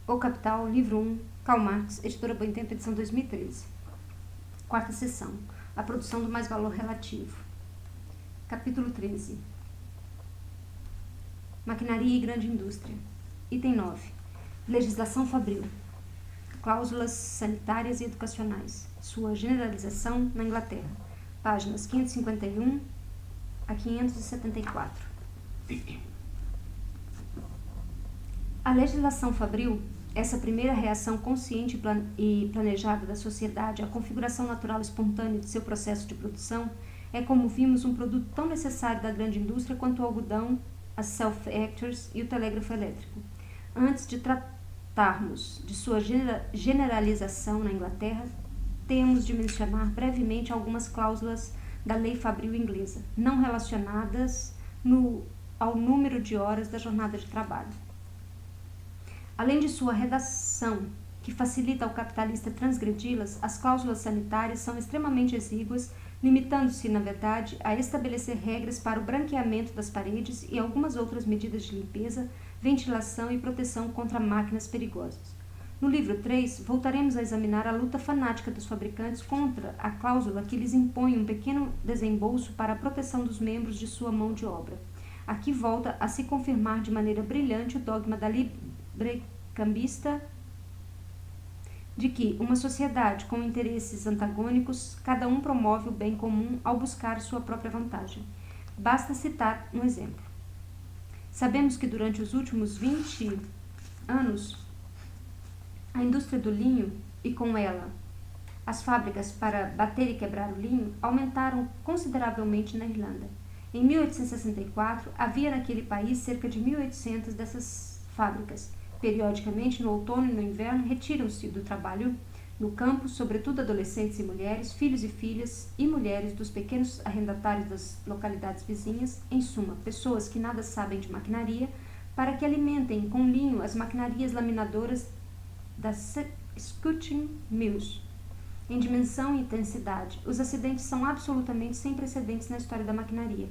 O Capital, livro 1, Karl Marx, editora Boitempo, edição 2013. Quarta seção, a produção do mais-valor relativo. Capítulo 13. Maquinaria e grande indústria. Item 9. Legislação fabril. Cláusulas sanitárias e educacionais. Sua generalização na Inglaterra. Páginas 551 a 574. A legislação fabril, essa primeira reação consciente e planejada da sociedade à configuração natural e espontânea de seu processo de produção, é, como vimos, um produto tão necessário da grande indústria quanto o algodão, as self-actors e o telégrafo elétrico. Antes de tratarmos de sua generalização na Inglaterra, temos de mencionar brevemente algumas cláusulas da lei fabril inglesa, não relacionadas ao número de horas da jornada de trabalho. Além de sua redação, que facilita ao capitalista transgredi-las, as cláusulas sanitárias são extremamente exíguas, limitando-se, na verdade, a estabelecer regras para o branqueamento das paredes e algumas outras medidas de limpeza, ventilação e proteção contra máquinas perigosas. No livro 3, voltaremos a examinar a luta fanática dos fabricantes contra a cláusula que lhes impõe um pequeno desembolso para a proteção dos membros de sua mão de obra. Aqui volta a se confirmar de maneira brilhante o dogma da librecambista de que uma sociedade com interesses antagônicos, cada um promove o bem comum ao buscar sua própria vantagem. Basta citar um exemplo. Sabemos que durante os últimos 20 anos, a indústria do linho e com ela as fábricas para bater e quebrar o linho aumentaram consideravelmente na Irlanda. Em 1864, havia naquele país cerca de 1.800 dessas fábricas. Periodicamente, no outono e no inverno, retiram-se do trabalho no campo, sobretudo adolescentes e mulheres, filhos e filhas e mulheres dos pequenos arrendatários das localidades vizinhas, em suma, pessoas que nada sabem de maquinaria, para que alimentem com linho as maquinarias laminadoras das Skutting Mills. Em dimensão e intensidade, os acidentes são absolutamente sem precedentes na história da maquinaria.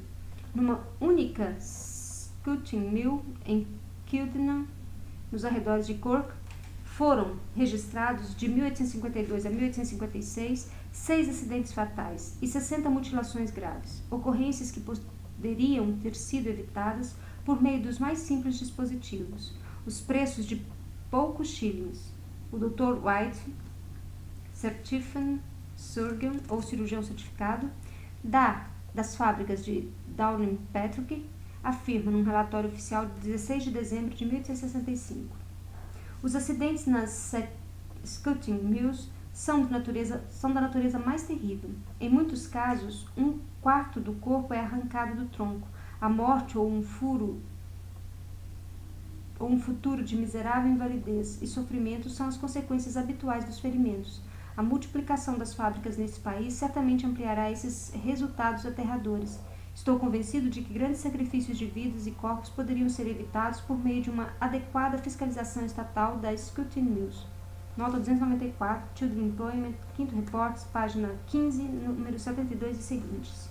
Numa única Skutting Mill em Kildenham, nos arredores de Cork, foram registrados de 1852 a 1856 6 acidentes fatais e 60 mutilações graves, ocorrências que poderiam ter sido evitadas por meio dos mais simples dispositivos. Os preços de poucos shillings. O Dr. White, Certified Surgeon ou cirurgião certificado, das fábricas de Downpatrick, afirma num relatório oficial de 16 de dezembro de 1865. Os acidentes nas Skutting Mills são da natureza mais terrível. Em muitos casos, 1/4 do corpo é arrancado do tronco. A morte ou um futuro de miserável invalidez e sofrimento são as consequências habituais dos ferimentos. A multiplicação das fábricas nesse país certamente ampliará esses resultados aterradores. Estou convencido de que grandes sacrifícios de vidas e corpos poderiam ser evitados por meio de uma adequada fiscalização estatal das Skutting Mills. Nota 294, Children Employment, 5º Reportes, página 15, número 72 e seguintes.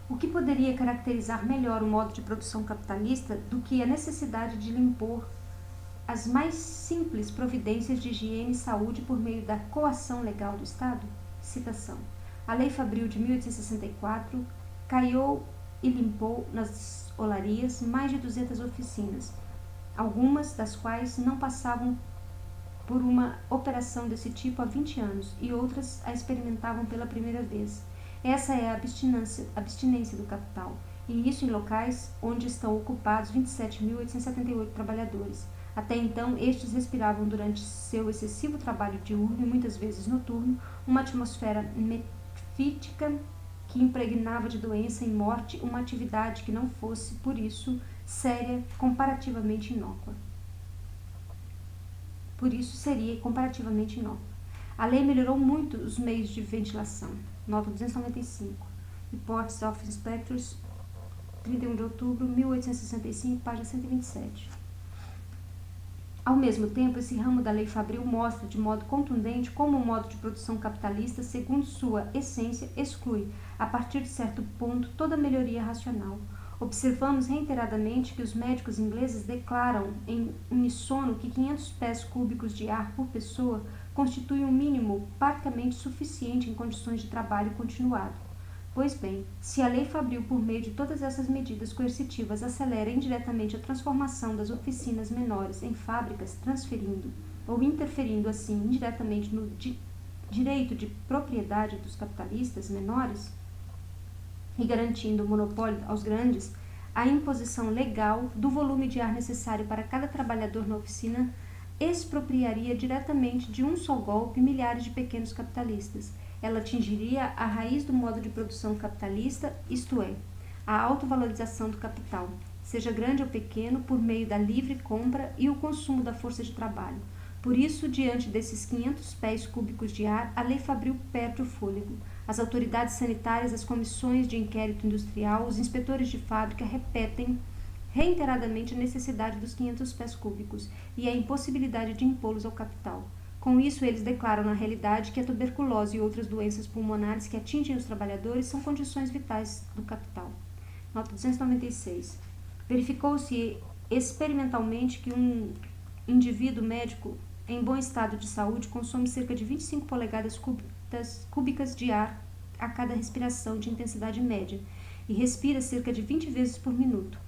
O que poderia caracterizar melhor o modo de produção capitalista do que a necessidade de lhe impor as mais simples providências de higiene e saúde por meio da coação legal do Estado? Citação. A Lei Fabril de 1864 caiu e limpou nas olarias mais de 200 oficinas, algumas das quais não passavam por uma operação desse tipo há 20 anos e outras a experimentavam pela primeira vez. Essa é a abstinência do capital, e isso em locais onde estão ocupados 27.878 trabalhadores. Até então, estes respiravam durante seu excessivo trabalho diurno e muitas vezes noturno uma atmosfera metífica que impregnava de doença e morte uma atividade que não fosse, por isso, séria, comparativamente inócua. Por isso seria comparativamente inócua. A lei melhorou muito os meios de ventilação. Nota 295. Reports of Inspectors, 31 de outubro de 1865, página 127. Ao mesmo tempo, esse ramo da lei fabril mostra de modo contundente como o modo de produção capitalista, segundo sua essência, exclui, a partir de certo ponto, toda melhoria racional. Observamos reiteradamente que os médicos ingleses declaram em uníssono que 500 pés cúbicos de ar por pessoa constitui um mínimo parcamente suficiente em condições de trabalho continuado. Pois bem, se a Lei Fabril, por meio de todas essas medidas coercitivas, acelera indiretamente a transformação das oficinas menores em fábricas, transferindo ou interferindo assim indiretamente no direito de propriedade dos capitalistas menores e garantindo o monopólio aos grandes, a imposição legal do volume de ar necessário para cada trabalhador na oficina expropriaria diretamente de um só golpe milhares de pequenos capitalistas. Ela atingiria a raiz do modo de produção capitalista, isto é, a autovalorização do capital, seja grande ou pequeno, por meio da livre compra e o consumo da força de trabalho. Por isso, diante desses 500 pés cúbicos de ar, a Lei Fabril perde o fôlego. As autoridades sanitárias, as comissões de inquérito industrial, os inspetores de fábrica repetem reiteradamente a necessidade dos 500 pés cúbicos e a impossibilidade de impô-los ao capital. Com isso, eles declaram na realidade que a tuberculose e outras doenças pulmonares que atingem os trabalhadores são condições vitais do capital. Nota 296. Verificou-se experimentalmente que um indivíduo médico em bom estado de saúde consome cerca de 25 polegadas cúbicas de ar a cada respiração de intensidade média e respira cerca de 20 vezes por minuto.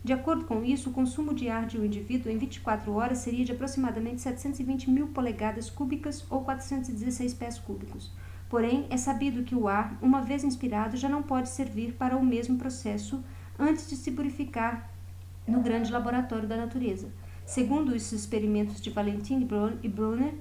De acordo com isso, o consumo de ar de um indivíduo em 24 horas seria de aproximadamente 720 mil polegadas cúbicas ou 416 pés cúbicos. Porém, é sabido que o ar, uma vez inspirado, já não pode servir para o mesmo processo antes de se purificar no grande laboratório da natureza. Segundo os experimentos de Valentin e Brunner,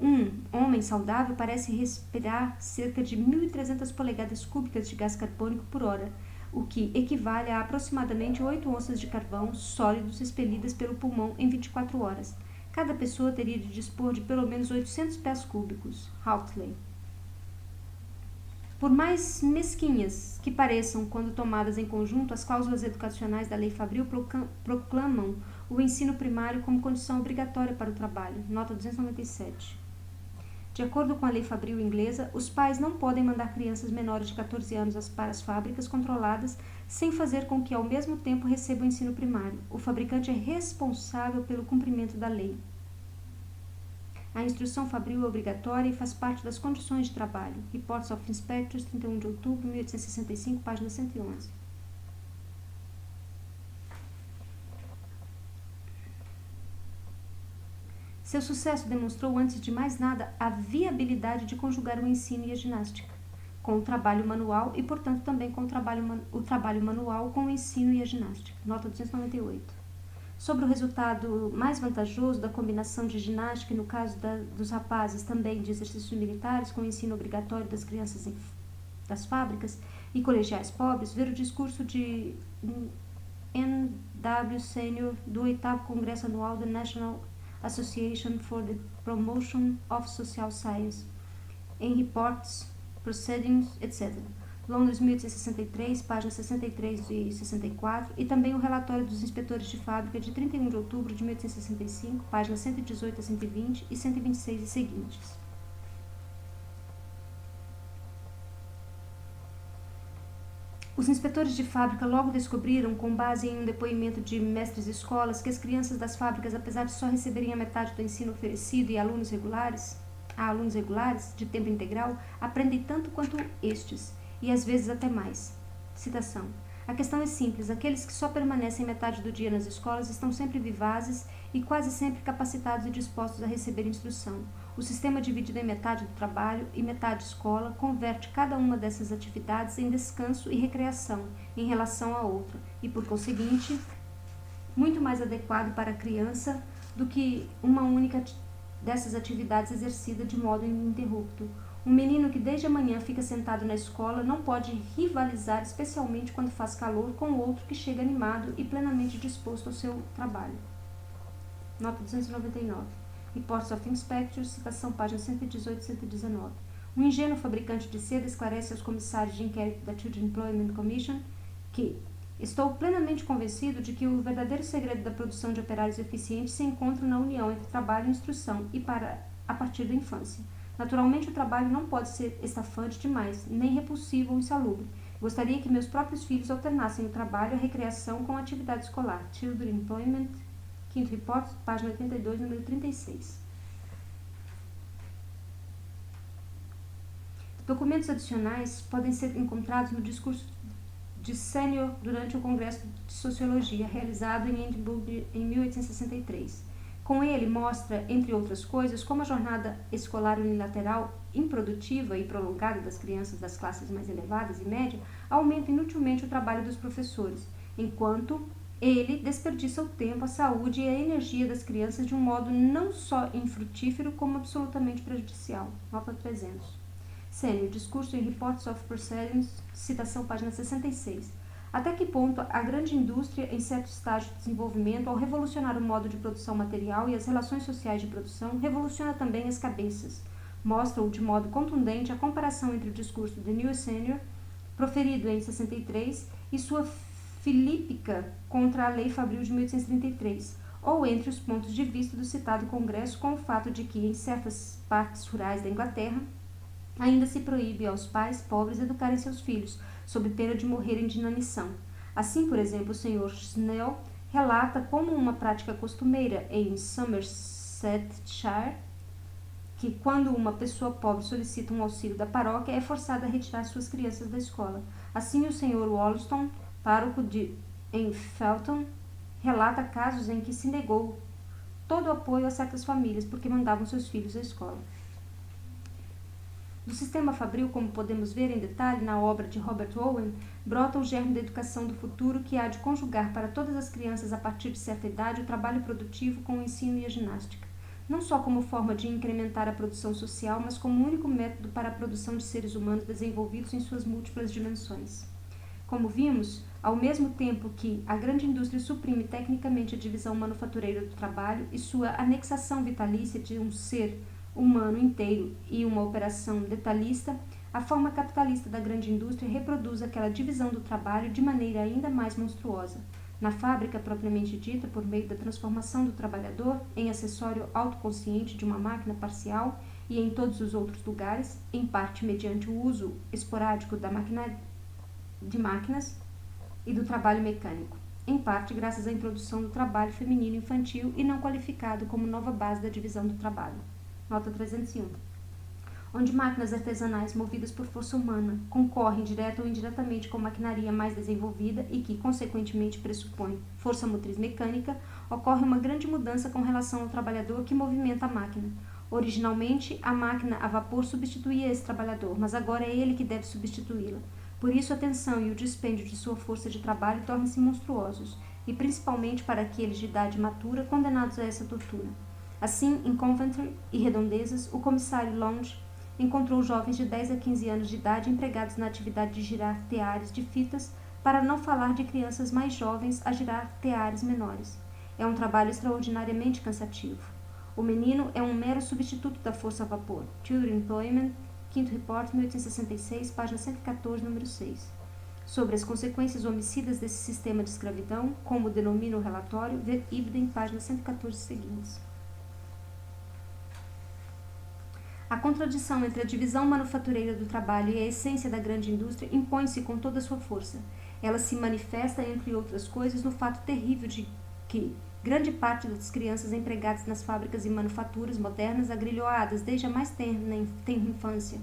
um homem saudável parece respirar cerca de 1.300 polegadas cúbicas de gás carbônico por hora, o que equivale a aproximadamente 8 onças de carvão sólidos expelidas pelo pulmão em 24 horas. Cada pessoa teria de dispor de pelo menos 800 pés cúbicos. Hautley. Por mais mesquinhas que pareçam quando tomadas em conjunto, as cláusulas educacionais da Lei Fabril proclamam o ensino primário como condição obrigatória para o trabalho. Nota 297. De acordo com a Lei Fabril inglesa, os pais não podem mandar crianças menores de 14 anos para as fábricas controladas sem fazer com que ao mesmo tempo recebam o ensino primário. O fabricante é responsável pelo cumprimento da lei. A instrução fabril é obrigatória e faz parte das condições de trabalho. Reports of Inspectors, 31 de outubro de 1865, página 111. Seu sucesso demonstrou, antes de mais nada, a viabilidade de conjugar o ensino e a ginástica com o trabalho manual e, portanto, também com o trabalho manual com o ensino e a ginástica. Nota 298. Sobre o resultado mais vantajoso da combinação de ginástica e, no caso dos rapazes, também de exercícios militares com o ensino obrigatório das crianças das fábricas e colegiais pobres, ver o discurso de N.W. Senior do 8º Congresso Anual da National Association for the Promotion of Social Science, em Reports, Proceedings, etc. Londres, 1863, páginas 63 e 64, e também o relatório dos inspetores de fábrica de 31 de outubro de 1865, páginas 118 a 120 e 126 e seguintes. Os inspetores de fábrica logo descobriram, com base em um depoimento de mestres de escolas, que as crianças das fábricas, apesar de só receberem a metade do ensino oferecido e a alunos regulares de tempo integral, aprendem tanto quanto estes, e às vezes até mais. Citação. A questão é simples. Aqueles que só permanecem metade do dia nas escolas estão sempre vivazes e quase sempre capacitados e dispostos a receber instrução. O sistema dividido em metade do trabalho e metade escola converte cada uma dessas atividades em descanso e recreação em relação à outra e, por conseguinte, muito mais adequado para a criança do que uma única dessas atividades exercida de modo ininterrupto. Um menino que desde a manhã fica sentado na escola não pode rivalizar, especialmente quando faz calor, com outro que chega animado e plenamente disposto ao seu trabalho. Nota 299. Reports of Inspectors, citação páginas 118 e 119. Um ingênuo fabricante de seda esclarece aos comissários de inquérito da Children's Employment Commission que estou plenamente convencido de que o verdadeiro segredo da produção de operários eficientes se encontra na união entre trabalho e instrução a partir da infância. Naturalmente, o trabalho não pode ser estafante demais, nem repulsivo ou insalubre, Gostaria que meus próprios filhos alternassem o trabalho e a recreação com a atividade escolar. Children Employment, quinto report, página 82, número 36. Documentos adicionais podem ser encontrados no discurso de Senior durante o Congresso de Sociologia, realizado em Edimburgo em 1863. Com ele, mostra, entre outras coisas, como a jornada escolar unilateral, improdutiva e prolongada das crianças das classes mais elevadas e média aumenta inutilmente o trabalho dos professores, enquanto ele desperdiça o tempo, a saúde e a energia das crianças de um modo não só infrutífero, como absolutamente prejudicial. Nota 300. Sênior, discurso em Reports of Proceedings, citação página 66. Até que ponto a grande indústria, em certo estágio de desenvolvimento, ao revolucionar o modo de produção material e as relações sociais de produção, revoluciona também as cabeças. Mostra-o de modo contundente a comparação entre o discurso de New Senior, proferido em 63, e sua filípica contra a Lei Fabril de 1833, ou entre os pontos de vista do citado Congresso com o fato de que, em certas partes rurais da Inglaterra, ainda se proíbe aos pais pobres educarem seus filhos, sob pena de morrerem de inanição. Assim, por exemplo, o Sr. Snell relata como uma prática costumeira em Somersetshire, que quando uma pessoa pobre solicita um auxílio da paróquia, é forçada a retirar suas crianças da escola. Assim, o Sr. Wollaston, pároco em Felton, relata casos em que se negou todo o apoio a certas famílias porque mandavam seus filhos à escola. Do sistema fabril, como podemos ver em detalhe na obra de Robert Owen, brota o germe da educação do futuro que há de conjugar para todas as crianças a partir de certa idade o trabalho produtivo com o ensino e a ginástica, não só como forma de incrementar a produção social, mas como único método para a produção de seres humanos desenvolvidos em suas múltiplas dimensões. Como vimos, ao mesmo tempo que a grande indústria suprime tecnicamente a divisão manufatureira do trabalho e sua anexação vitalícia de um ser humano inteiro e uma operação detalhista, a forma capitalista da grande indústria reproduz aquela divisão do trabalho de maneira ainda mais monstruosa. Na fábrica propriamente dita, por meio da transformação do trabalhador em acessório autoconsciente de uma máquina parcial, e em todos os outros lugares, em parte mediante o uso esporádico de máquinas e do trabalho mecânico, em parte graças à introdução do trabalho feminino infantil e não qualificado como nova base da divisão do trabalho. Nota 301. Onde máquinas artesanais movidas por força humana concorrem direta ou indiretamente com maquinaria mais desenvolvida e que, consequentemente, pressupõe força motriz mecânica, ocorre uma grande mudança com relação ao trabalhador que movimenta a máquina. Originalmente, a máquina a vapor substituía esse trabalhador, mas agora é ele que deve substituí-la. Por isso, a tensão e o dispêndio de sua força de trabalho tornam-se monstruosos, e principalmente para aqueles de idade matura condenados a essa tortura. Assim, em Coventry e redondezas, o comissário Longe encontrou jovens de 10 a 15 anos de idade empregados na atividade de girar teares de fitas, para não falar de crianças mais jovens a girar teares menores. É um trabalho extraordinariamente cansativo. O menino é um mero substituto da força a vapor. Children Employment, quinto report, 1866, página 114, número 6. Sobre as consequências homicidas desse sistema de escravidão, como denomina o relatório, ver Ibden, página 114 seguintes. A contradição entre a divisão manufatureira do trabalho e a essência da grande indústria impõe-se com toda a sua força. Ela se manifesta, entre outras coisas, no fato terrível de que grande parte das crianças empregadas nas fábricas e manufaturas modernas, agrilhoadas desde a mais tenra infância,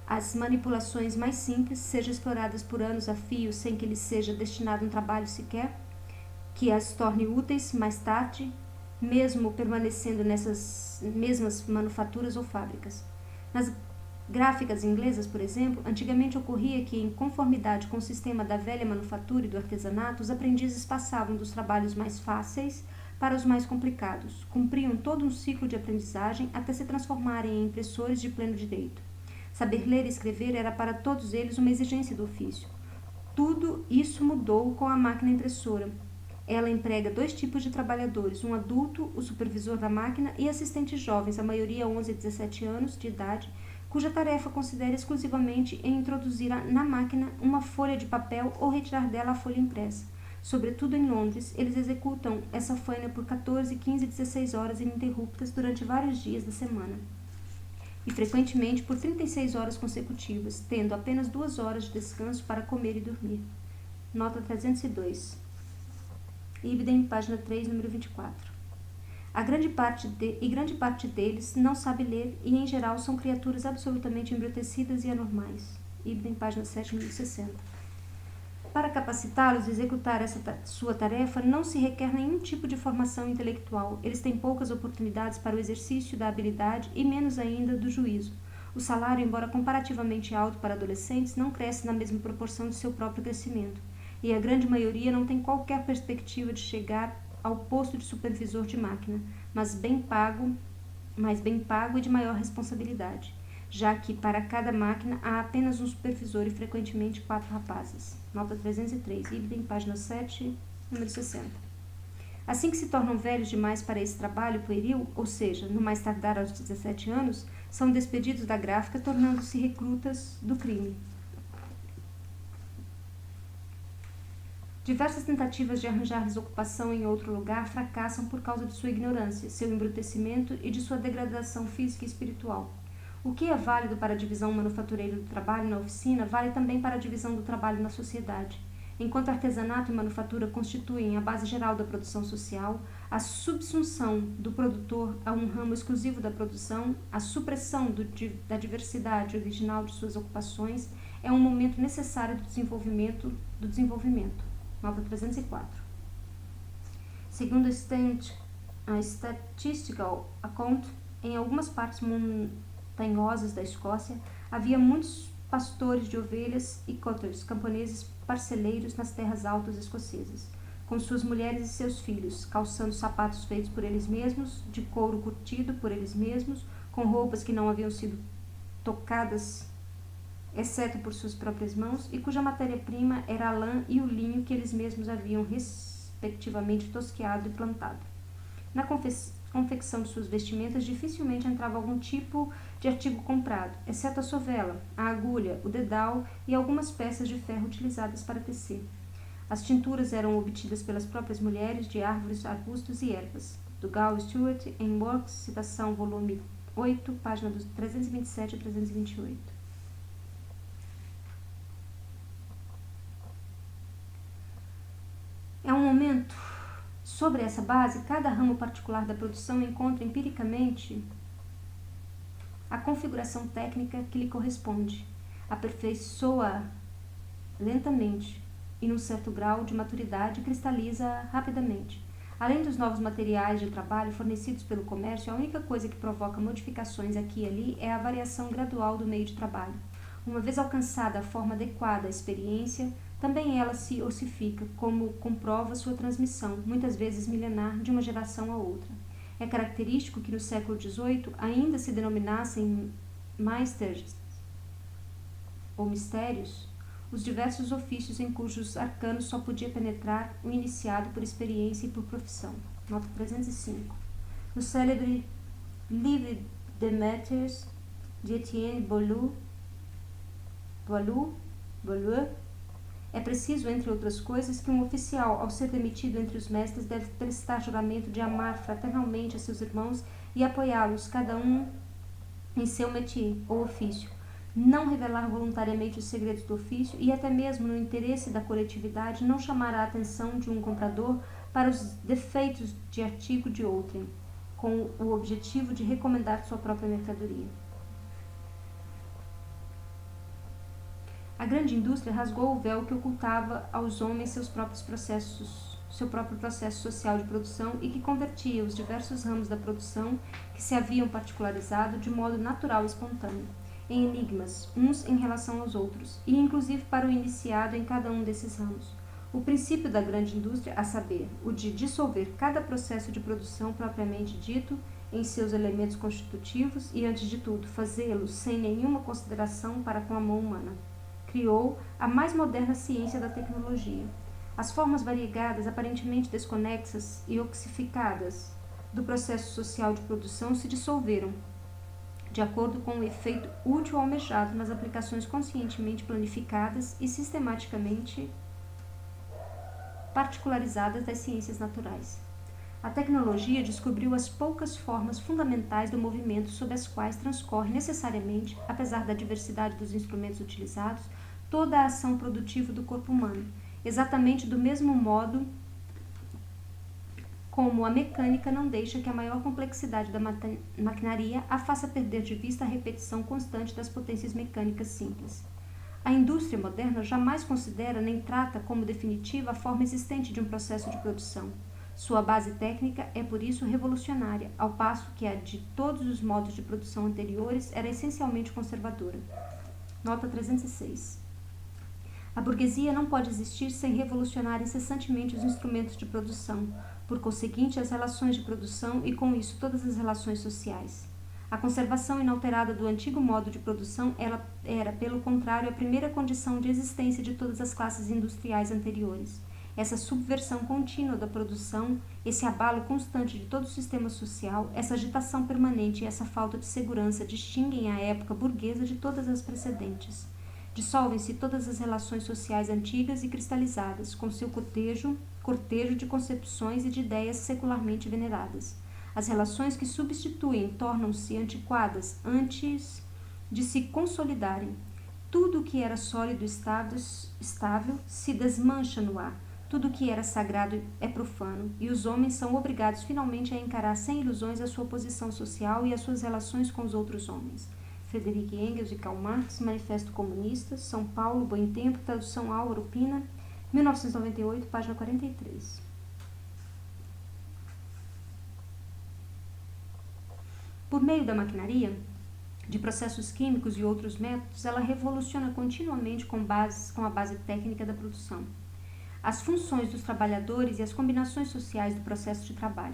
as manipulações mais simples, sejam exploradas por anos a fio sem que lhes seja destinado um trabalho sequer, que as torne úteis mais tarde, mesmo permanecendo nessas mesmas manufaturas ou fábricas. Nas gráficas inglesas, por exemplo, antigamente ocorria que, em conformidade com o sistema da velha manufatura e do artesanato, os aprendizes passavam dos trabalhos mais fáceis para os mais complicados, cumpriam todo um ciclo de aprendizagem até se transformarem em impressores de pleno direito. Saber ler e escrever era para todos eles uma exigência do ofício. Tudo isso mudou com a máquina impressora. Ela emprega 2 tipos de trabalhadores, um adulto, o supervisor da máquina, e assistentes jovens, a maioria 11 a 17 anos de idade, cuja tarefa considera exclusivamente em introduzir na máquina uma folha de papel ou retirar dela a folha impressa. Sobretudo em Londres, eles executam essa faina por 14, 15 e 16 horas ininterruptas durante vários dias da semana. e frequentemente por 36 horas consecutivas, tendo apenas 2 horas de descanso para comer e dormir. Nota 302. Ibidem, página 3, número 24. Grande parte deles não sabe ler e, em geral, são criaturas absolutamente embrutecidas e anormais. Ibidem, página 7, número 60. Para capacitá-los a executar sua tarefa, não se requer nenhum tipo de formação intelectual. Eles têm poucas oportunidades para o exercício da habilidade e menos ainda do juízo. O salário, embora comparativamente alto para adolescentes, não cresce na mesma proporção de seu próprio crescimento, e a grande maioria não tem qualquer perspectiva de chegar ao posto de supervisor de máquina, mas bem pago e de maior responsabilidade, já que para cada máquina há apenas um supervisor e frequentemente 4 rapazes. Nota 303, Ibidem, página 7, número 60. Assim que se tornam velhos demais para esse trabalho pueril, ou seja, no mais tardar aos 17 anos, são despedidos da gráfica, tornando-se recrutas do crime. Diversas tentativas de arranjar-lhes ocupação em outro lugar fracassam por causa de sua ignorância, seu embrutecimento e de sua degradação física e espiritual. O que é válido para a divisão manufatureira do trabalho na oficina vale também para a divisão do trabalho na sociedade. Enquanto artesanato e manufatura constituem a base geral da produção social, a subsunção do produtor a um ramo exclusivo da produção, a supressão da diversidade original de suas ocupações, é um momento necessário do desenvolvimento. Nota 304. Segundo a Statistical Account, em algumas partes montanhosas da Escócia, havia muitos pastores de ovelhas e cotters, camponeses parceleiros nas terras altas escocesas, com suas mulheres e seus filhos, calçando sapatos feitos por eles mesmos, de couro curtido por eles mesmos, com roupas que não haviam sido tocadas exceto por suas próprias mãos, e cuja matéria-prima era a lã e o linho que eles mesmos haviam respectivamente tosqueado e plantado. Na confecção de suas vestimentas dificilmente entrava algum tipo de artigo comprado, exceto a sovela, a agulha, o dedal e algumas peças de ferro utilizadas para tecer. As tinturas eram obtidas pelas próprias mulheres de árvores, arbustos e ervas. Dougal Stewart, em Works, citação volume 8, página 327 a 328. É um momento. Sobre essa base, cada ramo particular da produção encontra empiricamente a configuração técnica que lhe corresponde, aperfeiçoa lentamente e, num certo grau de maturidade, cristaliza rapidamente. Além dos novos materiais de trabalho fornecidos pelo comércio, a única coisa que provoca modificações aqui e ali é a variação gradual do meio de trabalho. Uma vez alcançada a forma adequada à experiência, também ela se ossifica, como comprova sua transmissão, muitas vezes milenar, de uma geração a outra. É característico que no século XVIII ainda se denominassem Meisters, ou mistérios, os diversos ofícios em cujos arcanos só podia penetrar o iniciado por experiência e por profissão. Nota 305. No célebre Livre des Maîtres de Etienne Boileau, é preciso, entre outras coisas, que um oficial, ao ser demitido entre os mestres, deve prestar juramento de amar fraternalmente a seus irmãos e apoiá-los, cada um em seu métier ou ofício, não revelar voluntariamente os segredos do ofício e, até mesmo no interesse da coletividade, não chamar a atenção de um comprador para os defeitos de artigo de outrem, com o objetivo de recomendar sua própria mercadoria. A grande indústria rasgou o véu que ocultava aos homens seu próprio processo social de produção e que convertia os diversos ramos da produção que se haviam particularizado de modo natural e espontâneo, em enigmas, uns em relação aos outros, e inclusive para o iniciado em cada um desses ramos. O princípio da grande indústria, a saber, o de dissolver cada processo de produção propriamente dito em seus elementos constitutivos e, antes de tudo, fazê-lo sem nenhuma consideração para com a mão humana, criou a mais moderna ciência da tecnologia. As formas variegadas, aparentemente desconexas e ossificadas do processo social de produção se dissolveram, de acordo com o efeito útil almejado nas aplicações conscientemente planificadas e sistematicamente particularizadas das ciências naturais. A tecnologia descobriu as poucas formas fundamentais do movimento sob as quais transcorre necessariamente, apesar da diversidade dos instrumentos utilizados, toda a ação produtiva do corpo humano, exatamente do mesmo modo como a mecânica não deixa que a maior complexidade da maquinaria a faça perder de vista a repetição constante das potências mecânicas simples. A indústria moderna jamais considera nem trata como definitiva a forma existente de um processo de produção. Sua base técnica é por isso revolucionária, ao passo que a de todos os modos de produção anteriores era essencialmente conservadora. Nota 306. A burguesia não pode existir sem revolucionar incessantemente os instrumentos de produção, por conseguinte as relações de produção e com isso todas as relações sociais. A conservação inalterada do antigo modo de produção era, pelo contrário, a primeira condição de existência de todas as classes industriais anteriores. Essa subversão contínua da produção, esse abalo constante de todo o sistema social, essa agitação permanente e essa falta de segurança distinguem a época burguesa de todas as precedentes. Dissolvem-se todas as relações sociais antigas e cristalizadas, com seu cortejo de concepções e de ideias secularmente veneradas. As relações que substituem tornam-se antiquadas antes de se consolidarem. Tudo o que era sólido e estável se desmancha no ar. Tudo o que era sagrado é profano, e os homens são obrigados finalmente a encarar sem ilusões a sua posição social e as suas relações com os outros homens. Friedrich Engels e Karl Marx, Manifesto Comunista, São Paulo, Boitempo, tradução Álvaro Pina, 1998, página 43. Por meio da maquinaria, de processos químicos e outros métodos, ela revoluciona continuamente com a base técnica da produção, as funções dos trabalhadores e as combinações sociais do processo de trabalho.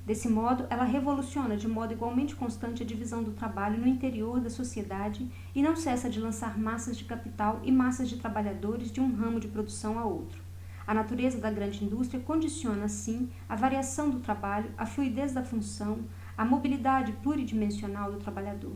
Desse modo, ela revoluciona de modo igualmente constante a divisão do trabalho no interior da sociedade e não cessa de lançar massas de capital e massas de trabalhadores de um ramo de produção a outro. A natureza da grande indústria condiciona, assim, a variação do trabalho, a fluidez da função, a mobilidade pluridimensional do trabalhador.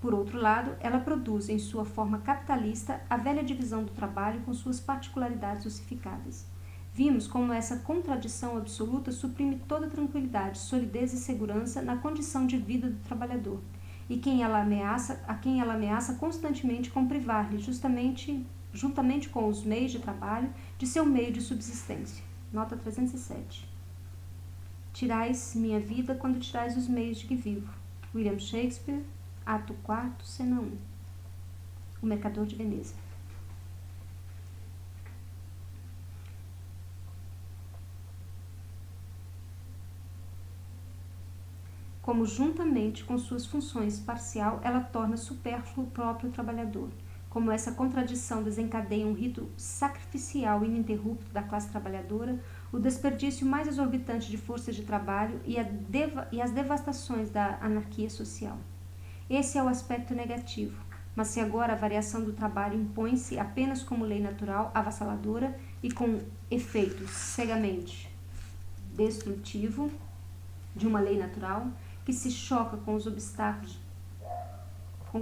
Por outro lado, ela produz, em sua forma capitalista, a velha divisão do trabalho com suas particularidades ossificadas. Vimos como essa contradição absoluta suprime toda tranquilidade, solidez e segurança na condição de vida do trabalhador, e a quem ela ameaça constantemente com privar-lhe, juntamente com os meios de trabalho, de seu meio de subsistência. Nota 307. Tirais minha vida quando tirais os meios de que vivo. William Shakespeare, Ato 4, Cena 1. O Mercador de Veneza. Como, juntamente com suas funções parcial, ela torna supérfluo o próprio trabalhador. Como essa contradição desencadeia um rito sacrificial ininterrupto da classe trabalhadora, o desperdício mais exorbitante de forças de trabalho e as devastações da anarquia social. Esse é o aspecto negativo, mas se agora a variação do trabalho impõe-se apenas como lei natural avassaladora e com efeito cegamente destrutivo de uma lei natural, que se choca com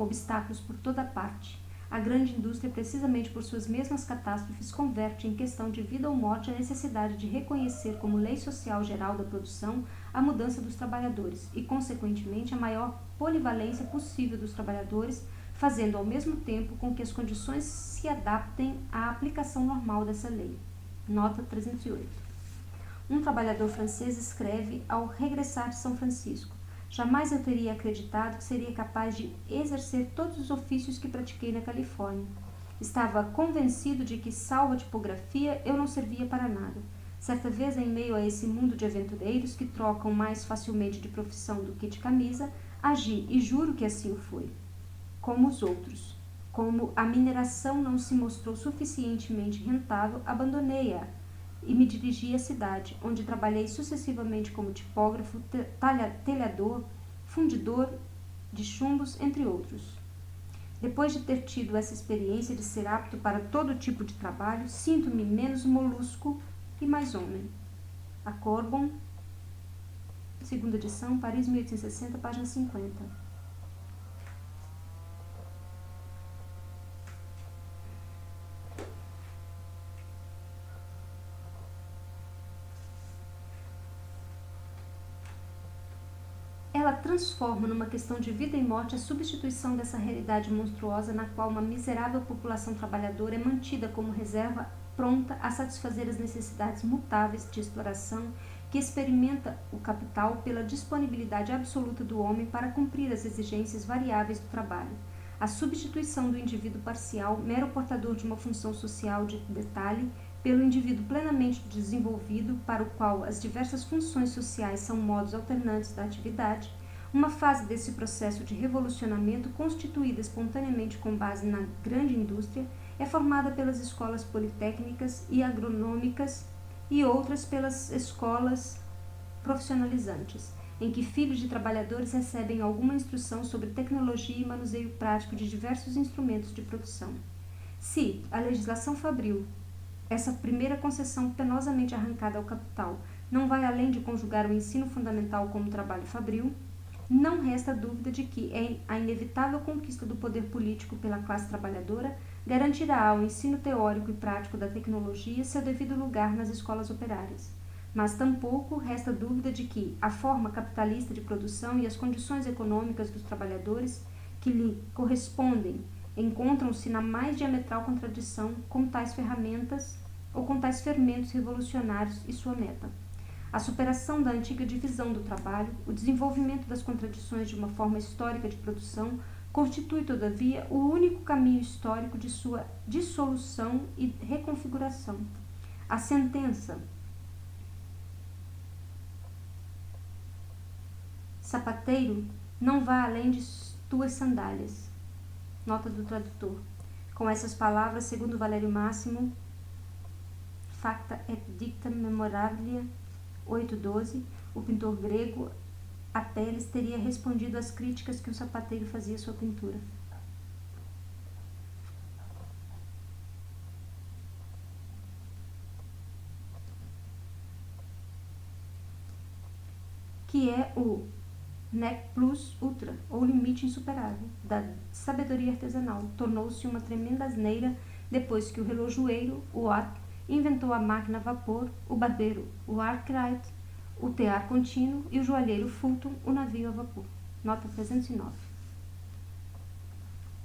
obstáculos por toda parte, a grande indústria, precisamente por suas mesmas catástrofes, converte em questão de vida ou morte a necessidade de reconhecer como lei social geral da produção a mudança dos trabalhadores e, consequentemente, a maior polivalência possível dos trabalhadores, fazendo ao mesmo tempo com que as condições se adaptem à aplicação normal dessa lei. Nota 308. Um trabalhador francês escreve ao regressar de São Francisco: jamais eu teria acreditado que seria capaz de exercer todos os ofícios que pratiquei na Califórnia. Estava convencido de que, salvo a tipografia, eu não servia para nada. Certa vez, em meio a esse mundo de aventureiros que trocam mais facilmente de profissão do que de camisa, agi, e juro que assim o foi. Como os outros. Como a mineração não se mostrou suficientemente rentável, abandonei-a e me dirigi à cidade, onde trabalhei sucessivamente como tipógrafo, telhador, fundidor de chumbos, entre outros. Depois de ter tido essa experiência de ser apto para todo tipo de trabalho, sinto-me menos molusco e mais homem. A Corbon, segunda edição, Paris, 1860, página 50. ela transforma numa questão de vida e morte a substituição dessa realidade monstruosa na qual uma miserável população trabalhadora é mantida como reserva pronta a satisfazer as necessidades mutáveis de exploração que experimenta o capital pela disponibilidade absoluta do homem para cumprir as exigências variáveis do trabalho. A substituição do indivíduo parcial, mero portador de uma função social de detalhe, pelo indivíduo plenamente desenvolvido, para o qual as diversas funções sociais são modos alternantes da atividade, uma fase desse processo de revolucionamento, constituída espontaneamente com base na grande indústria, é formada pelas escolas politécnicas e agronômicas e outras pelas escolas profissionalizantes, em que filhos de trabalhadores recebem alguma instrução sobre tecnologia e manuseio prático de diversos instrumentos de produção. Se a legislação fabril, essa primeira concessão penosamente arrancada ao capital, não vai além de conjugar o ensino fundamental como trabalho fabril, não resta dúvida de que a inevitável conquista do poder político pela classe trabalhadora garantirá ao ensino teórico e prático da tecnologia seu devido lugar nas escolas operárias. Mas tampouco resta dúvida de que a forma capitalista de produção e as condições econômicas dos trabalhadores que lhe correspondem encontram-se na mais diametral contradição com tais ferramentas ou com tais fermentos revolucionários e sua meta. A superação da antiga divisão do trabalho, o desenvolvimento das contradições de uma forma histórica de produção, constitui, todavia, o único caminho histórico de sua dissolução e reconfiguração. A sentença sapateiro não vá além de tuas sandálias. Nota do tradutor. Com essas palavras, segundo Valério Máximo, Facta et Dicta Memorabilia 8:12, o pintor grego Apelles teria respondido às críticas que o sapateiro fazia à sua pintura. Que é o nec plus ultra, ou limite insuperável, da sabedoria artesanal. Tornou-se uma tremenda asneira depois que o relojoeiro, o Watt, inventou a máquina a vapor, o barbeiro, o Arkwright, o tear contínuo e o joalheiro Fulton, o navio a vapor. Nota 309.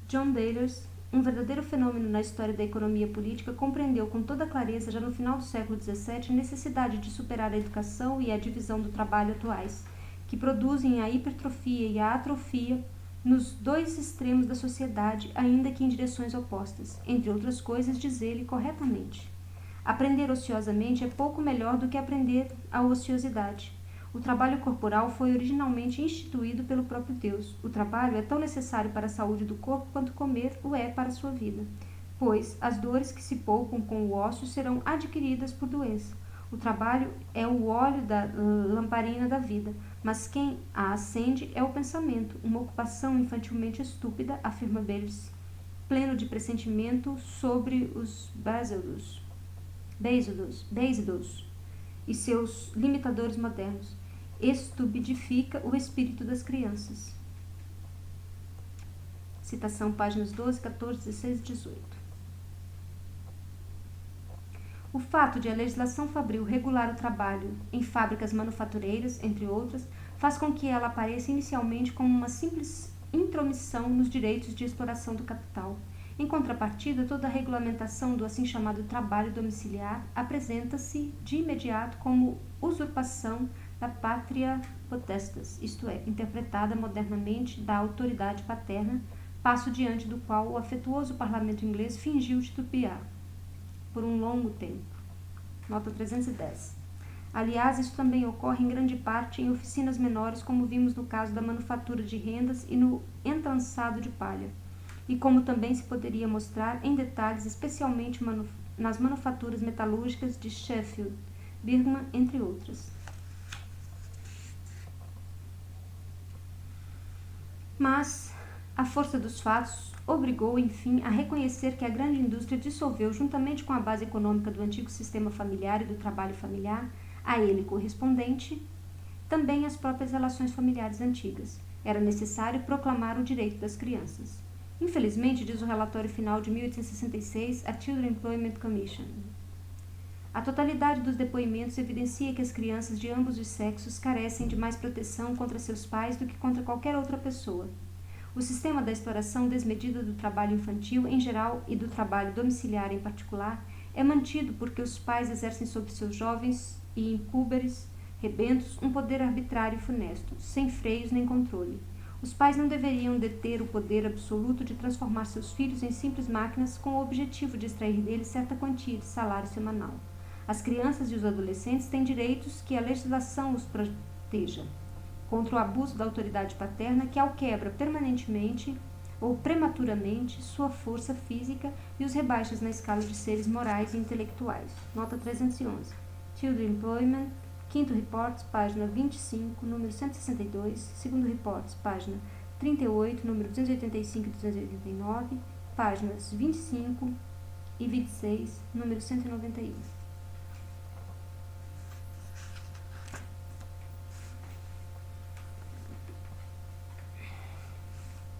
John Dailers, um verdadeiro fenômeno na história da economia política, compreendeu com toda clareza, já no final do século XVII, a necessidade de superar a educação e a divisão do trabalho atuais, que produzem a hipertrofia e a atrofia nos dois extremos da sociedade, ainda que em direções opostas. Entre outras coisas, diz ele corretamente: aprender ociosamente é pouco melhor do que aprender a ociosidade. O trabalho corporal foi originalmente instituído pelo próprio Deus. O trabalho é tão necessário para a saúde do corpo quanto comer o é para a sua vida, pois as dores que se poupam com o ócio serão adquiridas por doença. O trabalho é o óleo da lamparina da vida, mas quem a acende é o pensamento, uma ocupação infantilmente estúpida, afirma Bayles, pleno de pressentimento sobre os Basidos e seus limitadores modernos. Estupidifica o espírito das crianças. Citação, páginas 12, 14, 16 e 18. O fato de a legislação fabril regular o trabalho em fábricas manufatureiras, entre outras, faz com que ela apareça inicialmente como uma simples intromissão nos direitos de exploração do capital. Em contrapartida, toda a regulamentação do assim chamado trabalho domiciliar apresenta-se de imediato como usurpação da pátria potestas, isto é, interpretada modernamente da autoridade paterna, passo diante do qual o afetuoso parlamento inglês fingiu titubear por um longo tempo. Nota 310. Aliás, isso também ocorre em grande parte em oficinas menores, como vimos no caso da manufatura de rendas e no entrançado de palha, e como também se poderia mostrar em detalhes, especialmente nas manufaturas metalúrgicas de Sheffield, Birmingham, entre outras. Mas a força dos fatos obrigou, enfim, a reconhecer que a grande indústria dissolveu, juntamente com a base econômica do antigo sistema familiar e do trabalho familiar, a ele correspondente, também as próprias relações familiares antigas. Era necessário proclamar o direito das crianças. Infelizmente, diz o relatório final de 1866, a Children Employment Commission, A totalidade dos depoimentos evidencia que as crianças de ambos os sexos carecem de mais proteção contra seus pais do que contra qualquer outra pessoa. O sistema da exploração desmedida do trabalho infantil em geral e do trabalho domiciliar em particular é mantido porque os pais exercem sobre seus jovens e incúberes rebentos um poder arbitrário e funesto, sem freios nem controle. Os pais não deveriam deter o poder absoluto de transformar seus filhos em simples máquinas com o objetivo de extrair deles certa quantia de salário semanal. As crianças e os adolescentes têm direitos que a legislação os proteja contra o abuso da autoridade paterna que alquebra permanentemente ou prematuramente sua força física e os rebaixa na escala de seres morais e intelectuais. Nota 311. Children Employment, quinto Reports, página 25, número 162, segundo Reports, página 38, número 285 e 289, páginas 25 e 26, número 191.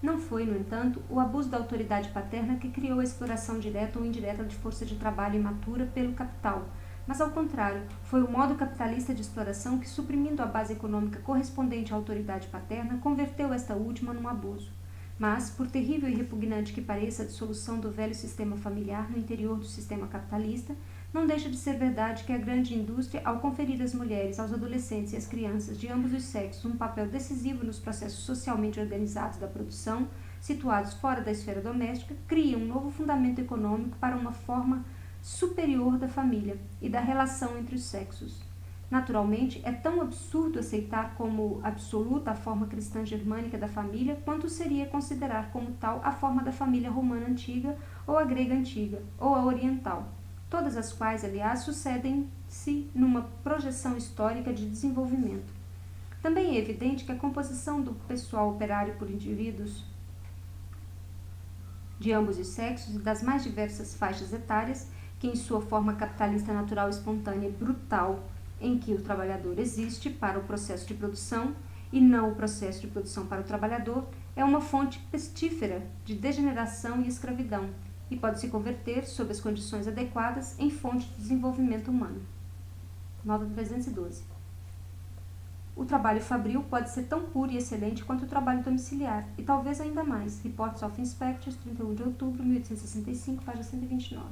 Não foi, no entanto, o abuso da autoridade paterna que criou a exploração direta ou indireta de força de trabalho imatura pelo capital, mas, ao contrário, foi o modo capitalista de exploração que, suprimindo a base econômica correspondente à autoridade paterna, converteu esta última num abuso. Mas, por terrível e repugnante que pareça a dissolução do velho sistema familiar no interior do sistema capitalista, não deixa de ser verdade que a grande indústria, ao conferir às mulheres, aos adolescentes e às crianças de ambos os sexos um papel decisivo nos processos socialmente organizados da produção, situados fora da esfera doméstica, cria um novo fundamento econômico para uma forma superior da família e da relação entre os sexos. Naturalmente, é tão absurdo aceitar como absoluta a forma cristã germânica da família quanto seria considerar como tal a forma da família romana antiga ou a grega antiga ou a oriental, todas as quais, aliás, sucedem-se numa projeção histórica de desenvolvimento. Também é evidente que a composição do pessoal operário por indivíduos de ambos os sexos e das mais diversas faixas etárias, que em sua forma capitalista natural, espontânea e brutal, em que o trabalhador existe para o processo de produção e não o processo de produção para o trabalhador, é uma fonte pestífera de degeneração e escravidão, e pode se converter, sob as condições adequadas, em fonte de desenvolvimento humano. Nota 312. O trabalho fabril pode ser tão puro e excelente quanto o trabalho domiciliar, e talvez ainda mais. Reports of Inspectors, 31 de outubro de 1865, página 129.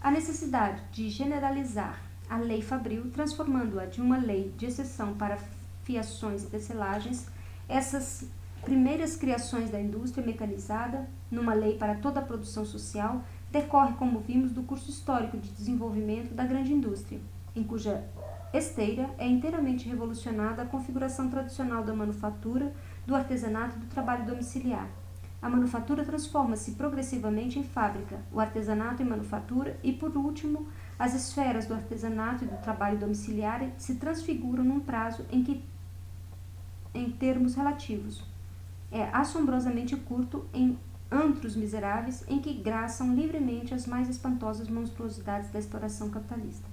A necessidade de generalizar a lei fabril, transformando-a de uma lei de exceção para fiações e tecelagens, essas primeiras criações da indústria mecanizada, numa lei para toda a produção social, decorre, como vimos, do curso histórico de desenvolvimento da grande indústria, em cuja esteira é inteiramente revolucionada a configuração tradicional da manufatura, do artesanato e do trabalho domiciliar. A manufatura transforma-se progressivamente em fábrica, o artesanato em manufatura e, por último, as esferas do artesanato e do trabalho domiciliar se transfiguram num prazo em termos relativos. É assombrosamente curto em antros miseráveis em que graçam livremente as mais espantosas monstruosidades da exploração capitalista.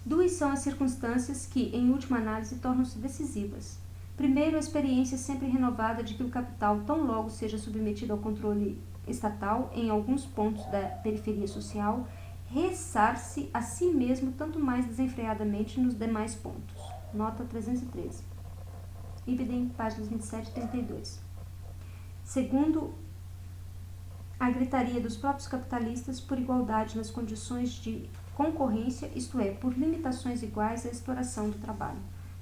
Duas são as circunstâncias que, em última análise, tornam-se decisivas. Primeiro, a experiência sempre renovada de que o capital, tão logo seja submetido ao controle estatal em alguns pontos da periferia social, ressarce a si mesmo tanto mais desenfreadamente nos demais pontos. Nota 313. Ibidem, páginas 27 e 32. Segundo, a gritaria dos próprios capitalistas por igualdade nas condições de concorrência, isto é, por limitações iguais à exploração do trabalho.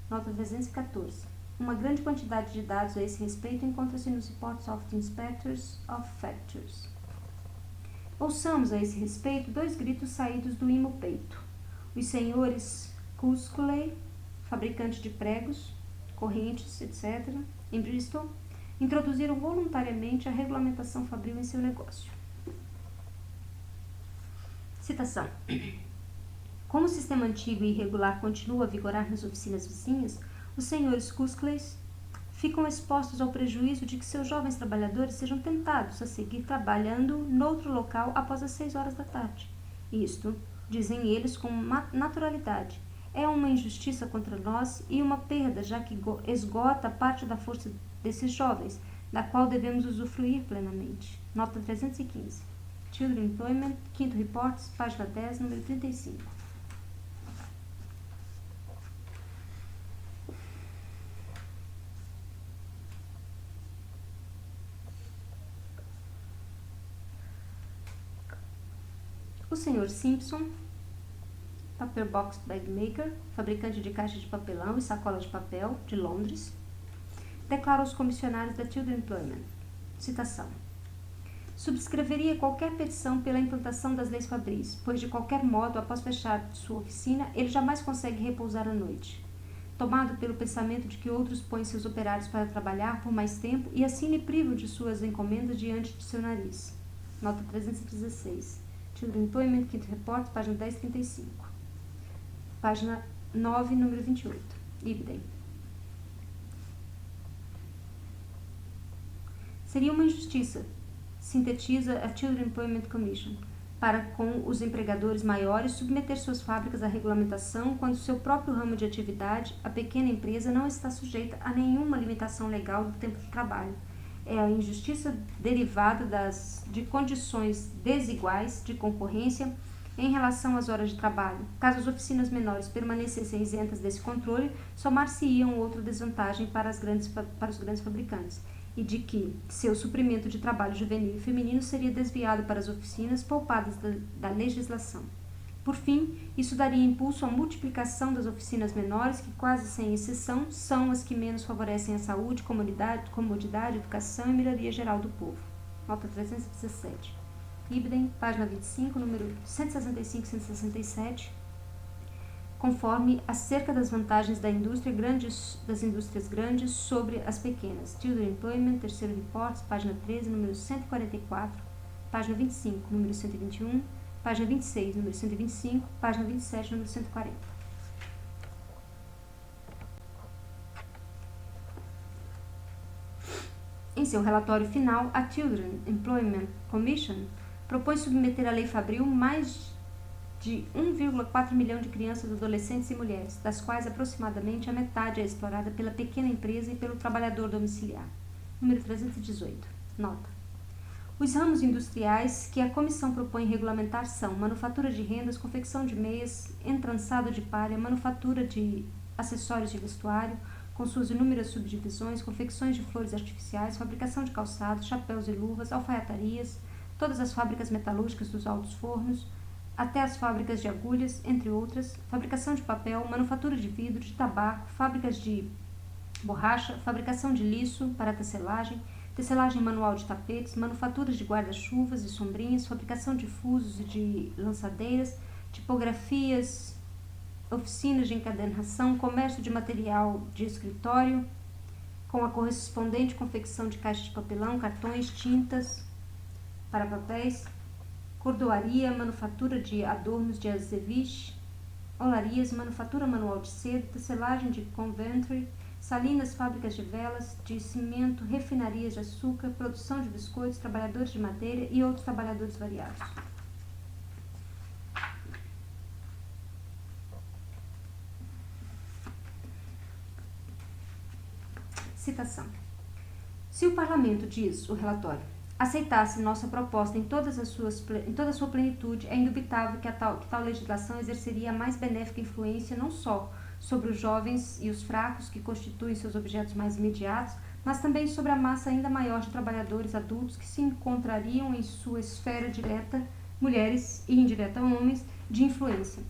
Nota 314. Uma grande quantidade de dados a esse respeito encontra-se nos Reports of the Inspectors of Factories. Ouçamos a esse respeito dois gritos saídos do imo-peito. Os senhores Cusculey, fabricante de pregos, correntes, etc., em Bristol, introduziram voluntariamente a regulamentação fabril em seu negócio. Citação. Como o sistema antigo e irregular continua a vigorar nas oficinas vizinhas, os senhores Cusculey ficam expostos ao prejuízo de que seus jovens trabalhadores sejam tentados a seguir trabalhando noutro local após as 6 horas da tarde. Isto, dizem eles com naturalidade, é uma injustiça contra nós e uma perda, já que esgota parte da força desses jovens, da qual devemos usufruir plenamente. Nota 315. Children Employment, quinto reportes, página 10, número 35. O Sr. Simpson, Paper Box Bag Maker, fabricante de caixas de papelão e sacolas de papel, de Londres, declara aos comissionários da Children Employment, citação: subscreveria qualquer petição pela implantação das leis fabris, pois de qualquer modo, após fechar sua oficina, ele jamais consegue repousar à noite. Tomado pelo pensamento de que outros põem seus operários para trabalhar por mais tempo e assim lhe privam de suas encomendas diante de seu nariz. Nota 316. Children Employment, quinto repórter, página 1035. Página 9, número 28. Ibidem. Seria uma injustiça, sintetiza a Children Employment Commission, para com os empregadores maiores submeter suas fábricas à regulamentação quando seu próprio ramo de atividade, a pequena empresa, não está sujeita a nenhuma limitação legal do tempo de trabalho. É a injustiça derivada de condições desiguais de concorrência em relação às horas de trabalho. Caso as oficinas menores permanecessem isentas desse controle, somar-se-iam outra desvantagem para os grandes fabricantes, e de que seu suprimento de trabalho juvenil e feminino seria desviado para as oficinas poupadas da legislação. Por fim, isso daria impulso à multiplicação das oficinas menores, que, quase sem exceção, são as que menos favorecem a saúde, comodidade, educação e melhoria geral do povo. Nota 317. Ibidem, página 25, número 165 e 167, conforme acerca das vantagens das indústrias grandes sobre as pequenas. Children Employment, terceiro report, página 13, número 144, página 25, número 121, página 26, número 125, página 27, número 140. Em seu relatório final, a Children Employment Commission propõe submeter à Lei Fabril mais de 1,4 milhão de crianças, adolescentes e mulheres, das quais aproximadamente a metade é explorada pela pequena empresa e pelo trabalhador domiciliar. Número 318. Nota: os ramos industriais que a comissão propõe regulamentar são manufatura de rendas, confecção de meias, entrançado de palha, manufatura de acessórios de vestuário, com suas inúmeras subdivisões, confecções de flores artificiais, fabricação de calçados, chapéus e luvas, alfaiatarias, todas as fábricas metalúrgicas dos altos fornos, até as fábricas de agulhas, entre outras, fabricação de papel, manufatura de vidro, de tabaco, fábricas de borracha, fabricação de liço para tecelagem, tecelagem manual de tapetes, manufaturas de guarda-chuvas e sombrinhas, fabricação de fusos e de lançadeiras, tipografias, oficinas de encadernação, comércio de material de escritório, com a correspondente confecção de caixas de papelão, cartões, tintas para papéis, cordoaria, manufatura de adornos de azeviche, olarias, manufatura manual de seda, tecelagem de Coventry, salinas, fábricas de velas, de cimento, refinarias de açúcar, produção de biscoitos, trabalhadores de madeira e outros trabalhadores variados. Citação: se o Parlamento, diz o relatório, aceitasse nossa proposta em toda a sua plenitude, é indubitável que tal legislação exerceria a mais benéfica influência não só sobre os jovens e os fracos, que constituem seus objetos mais imediatos, mas também sobre a massa ainda maior de trabalhadores adultos que se encontrariam em sua esfera direta, mulheres e indireta homens, de influência.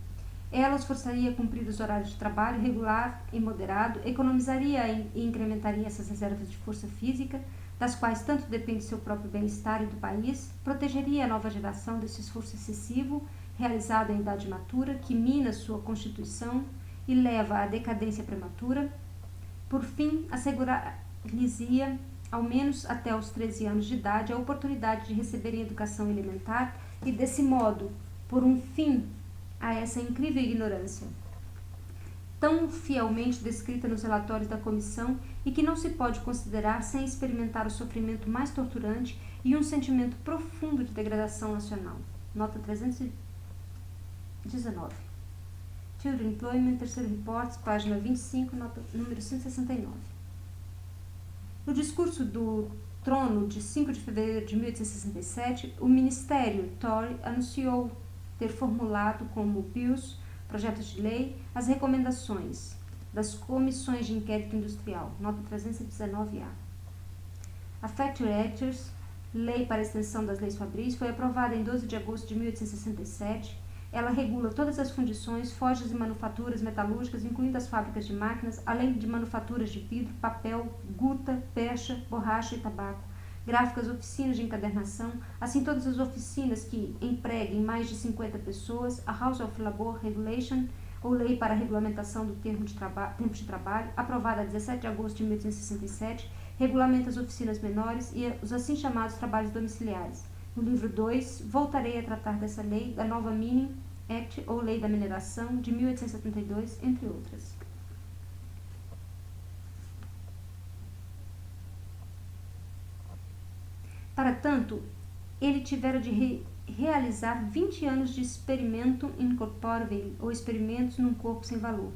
Ela os forçaria a cumprir os horários de trabalho regular e moderado, economizaria e incrementaria essas reservas de força física, das quais tanto depende seu próprio bem-estar e do país, protegeria a nova geração desse esforço excessivo, realizado em idade matura, que mina sua constituição e leva à decadência prematura. Por fim, assegurar-lhes-ia, ao menos até os 13 anos de idade, a oportunidade de receberem educação elementar e, desse modo, por um fim a essa incrível ignorância, tão fielmente descrita nos relatórios da comissão e que não se pode considerar sem experimentar o sofrimento mais torturante e um sentimento profundo de degradação nacional. Nota 319. Children Employment, terceiro report, página 25, nota número 169. No discurso do Trono de 5 de fevereiro de 1867, o Ministério Tory anunciou ter formulado como bills, projetos de lei, as recomendações das comissões de inquérito industrial, nota 319-A. A Factory Acts, lei para a extensão das leis fabris, foi aprovada em 12 de agosto de 1867. Ela regula todas as fundições, forjas e manufaturas metalúrgicas, incluindo as fábricas de máquinas, além de manufaturas de vidro, papel, guta, pecha, borracha e tabaco, gráficas, oficinas de encadernação, assim todas as oficinas que empreguem mais de 50 pessoas, a House of Labour Regulation, ou Lei para a Regulamentação do Tempo de Trabalho, aprovada a 17 de agosto de 1867, regulamenta as oficinas menores e os assim chamados trabalhos domiciliares. No livro 2, voltarei a tratar dessa lei, da nova Mining Act, ou Lei da Mineração, de 1872, entre outras. Para tanto, ele tivera de realizar 20 anos de experimento incorporeal, ou experimentos num corpo sem valor.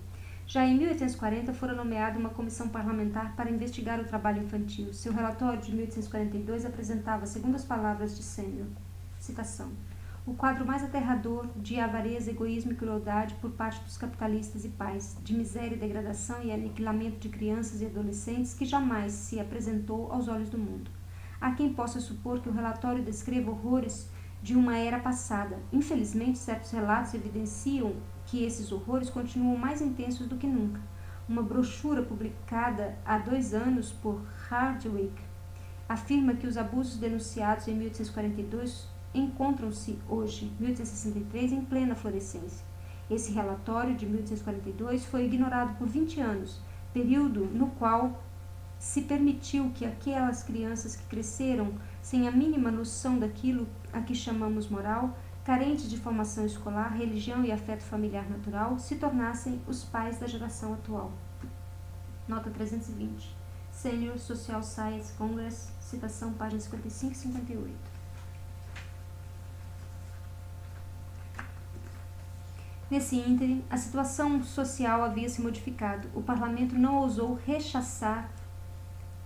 Já em 1840, fora nomeada uma comissão parlamentar para investigar o trabalho infantil. Seu relatório de 1842 apresentava, segundo as palavras de Samuel, citação, o quadro mais aterrador de avareza, egoísmo e crueldade por parte dos capitalistas e pais, de miséria e degradação e aniquilamento de crianças e adolescentes que jamais se apresentou aos olhos do mundo. Há quem possa supor que o relatório descreva horrores de uma era passada. Infelizmente, certos relatos evidenciam que esses horrores continuam mais intensos do que nunca. Uma brochura publicada há 2 anos por Hardwick afirma que os abusos denunciados em 1842 encontram-se hoje, 1863, em plena florescência. Esse relatório de 1842 foi ignorado por 20 anos, período no qual se permitiu que aquelas crianças que cresceram sem a mínima noção daquilo a que chamamos moral, carentes de formação escolar, religião e afeto familiar natural, se tornassem os pais da geração atual. Nota 320. Senior Social Science Congress, citação, páginas 55 e 58. Nesse ínterim, a situação social havia se modificado. O parlamento não ousou rechaçar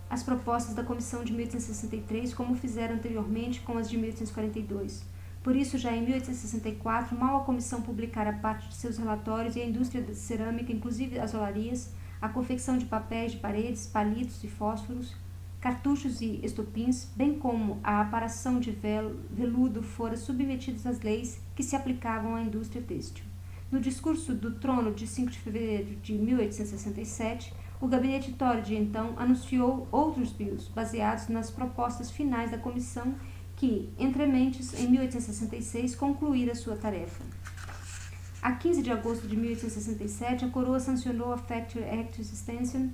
as propostas da Comissão de 1863, como fizeram anteriormente com as de 1842. Por isso, já em 1864, mal a Comissão publicara parte de seus relatórios e a indústria da cerâmica, inclusive as olarias, a confecção de papéis de paredes, palitos e fósforos, cartuchos e estopins, bem como a aparação de veludo foram submetidos às leis que se aplicavam à indústria têxtil. No discurso do Trono de 5 de fevereiro de 1867, o gabinete Tory de então anunciou outros bills, baseados nas propostas finais da comissão que, entre mentes, em 1866, concluíra sua tarefa. A 15 de agosto de 1867, a Coroa sancionou a Factory Act Extension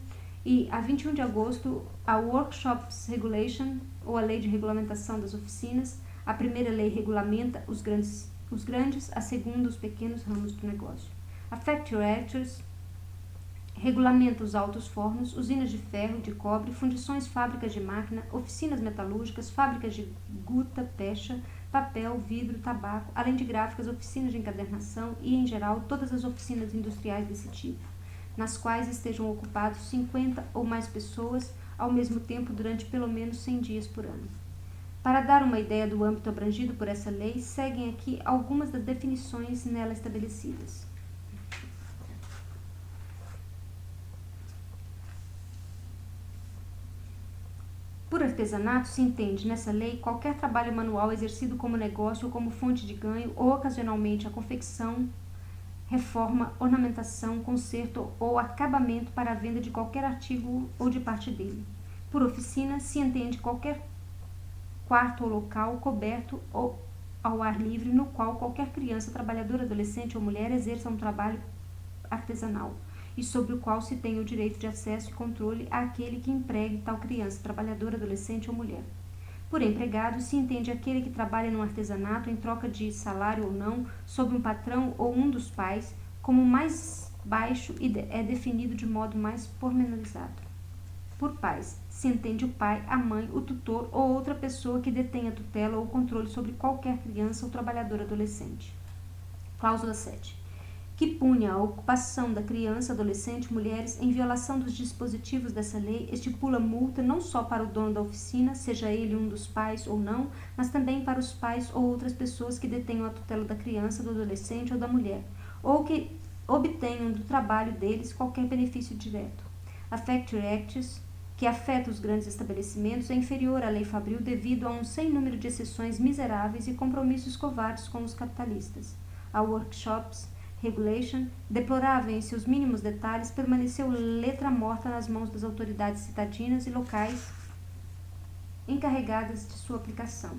e, a 21 de agosto, a Workshops Regulation, ou a Lei de Regulamentação das Oficinas. A primeira lei regulamenta os grandes, a segunda os pequenos ramos do negócio. A Factory Act regulamenta os altos fornos, usinas de ferro e de cobre, fundições, fábricas de máquina, oficinas metalúrgicas, fábricas de guta, pecha, papel, vidro, tabaco, além de gráficas, oficinas de encadernação e, em geral, todas as oficinas industriais desse tipo, nas quais estejam ocupados 50 ou mais pessoas ao mesmo tempo durante pelo menos 100 dias por ano. Para dar uma ideia do âmbito abrangido por essa lei, seguem aqui algumas das definições nela estabelecidas. Por artesanato se entende, nessa lei, qualquer trabalho manual exercido como negócio ou como fonte de ganho, ou ocasionalmente a confecção, reforma, ornamentação, conserto ou acabamento para a venda de qualquer artigo ou de parte dele. Por oficina se entende qualquer quarto ou local coberto ou ao ar livre no qual qualquer criança, trabalhadora, adolescente ou mulher exerça um trabalho artesanal, e sobre o qual se tem o direito de acesso e controle àquele que empregue tal criança, trabalhadora, adolescente ou mulher. Por empregado, se entende aquele que trabalha no artesanato em troca de salário ou não, sob um patrão ou um dos pais, como mais baixo e é definido de modo mais pormenorizado. Por pais, se entende o pai, a mãe, o tutor ou outra pessoa que detenha tutela ou controle sobre qualquer criança ou trabalhador adolescente. Cláusula 7. que punha a ocupação da criança, adolescente e mulheres em violação dos dispositivos dessa lei, estipula multa não só para o dono da oficina, seja ele um dos pais ou não, mas também para os pais ou outras pessoas que detenham a tutela da criança, do adolescente ou da mulher, ou que obtenham do trabalho deles qualquer benefício direto. A Factory Acts, que afeta os grandes estabelecimentos, é inferior à lei fabril devido a um sem número de exceções miseráveis e compromissos covardes com os capitalistas. A Workshops Regulation, deplorável em seus mínimos detalhes, permaneceu letra morta nas mãos das autoridades citadinas e locais encarregadas de sua aplicação.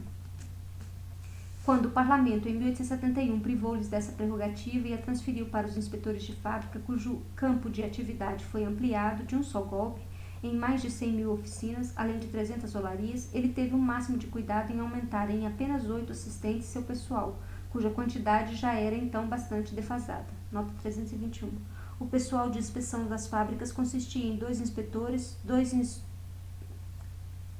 Quando o Parlamento, em 1871, privou-lhes dessa prerrogativa e a transferiu para os inspetores de fábrica, cujo campo de atividade foi ampliado de um só golpe, em mais de 100 mil oficinas, além de 300 olarias, ele teve um máximo de cuidado em aumentar em apenas 8 assistentes seu pessoal, cuja quantidade já era então bastante defasada. Nota 321. O pessoal de inspeção das fábricas consistia em 2 inspetores, 2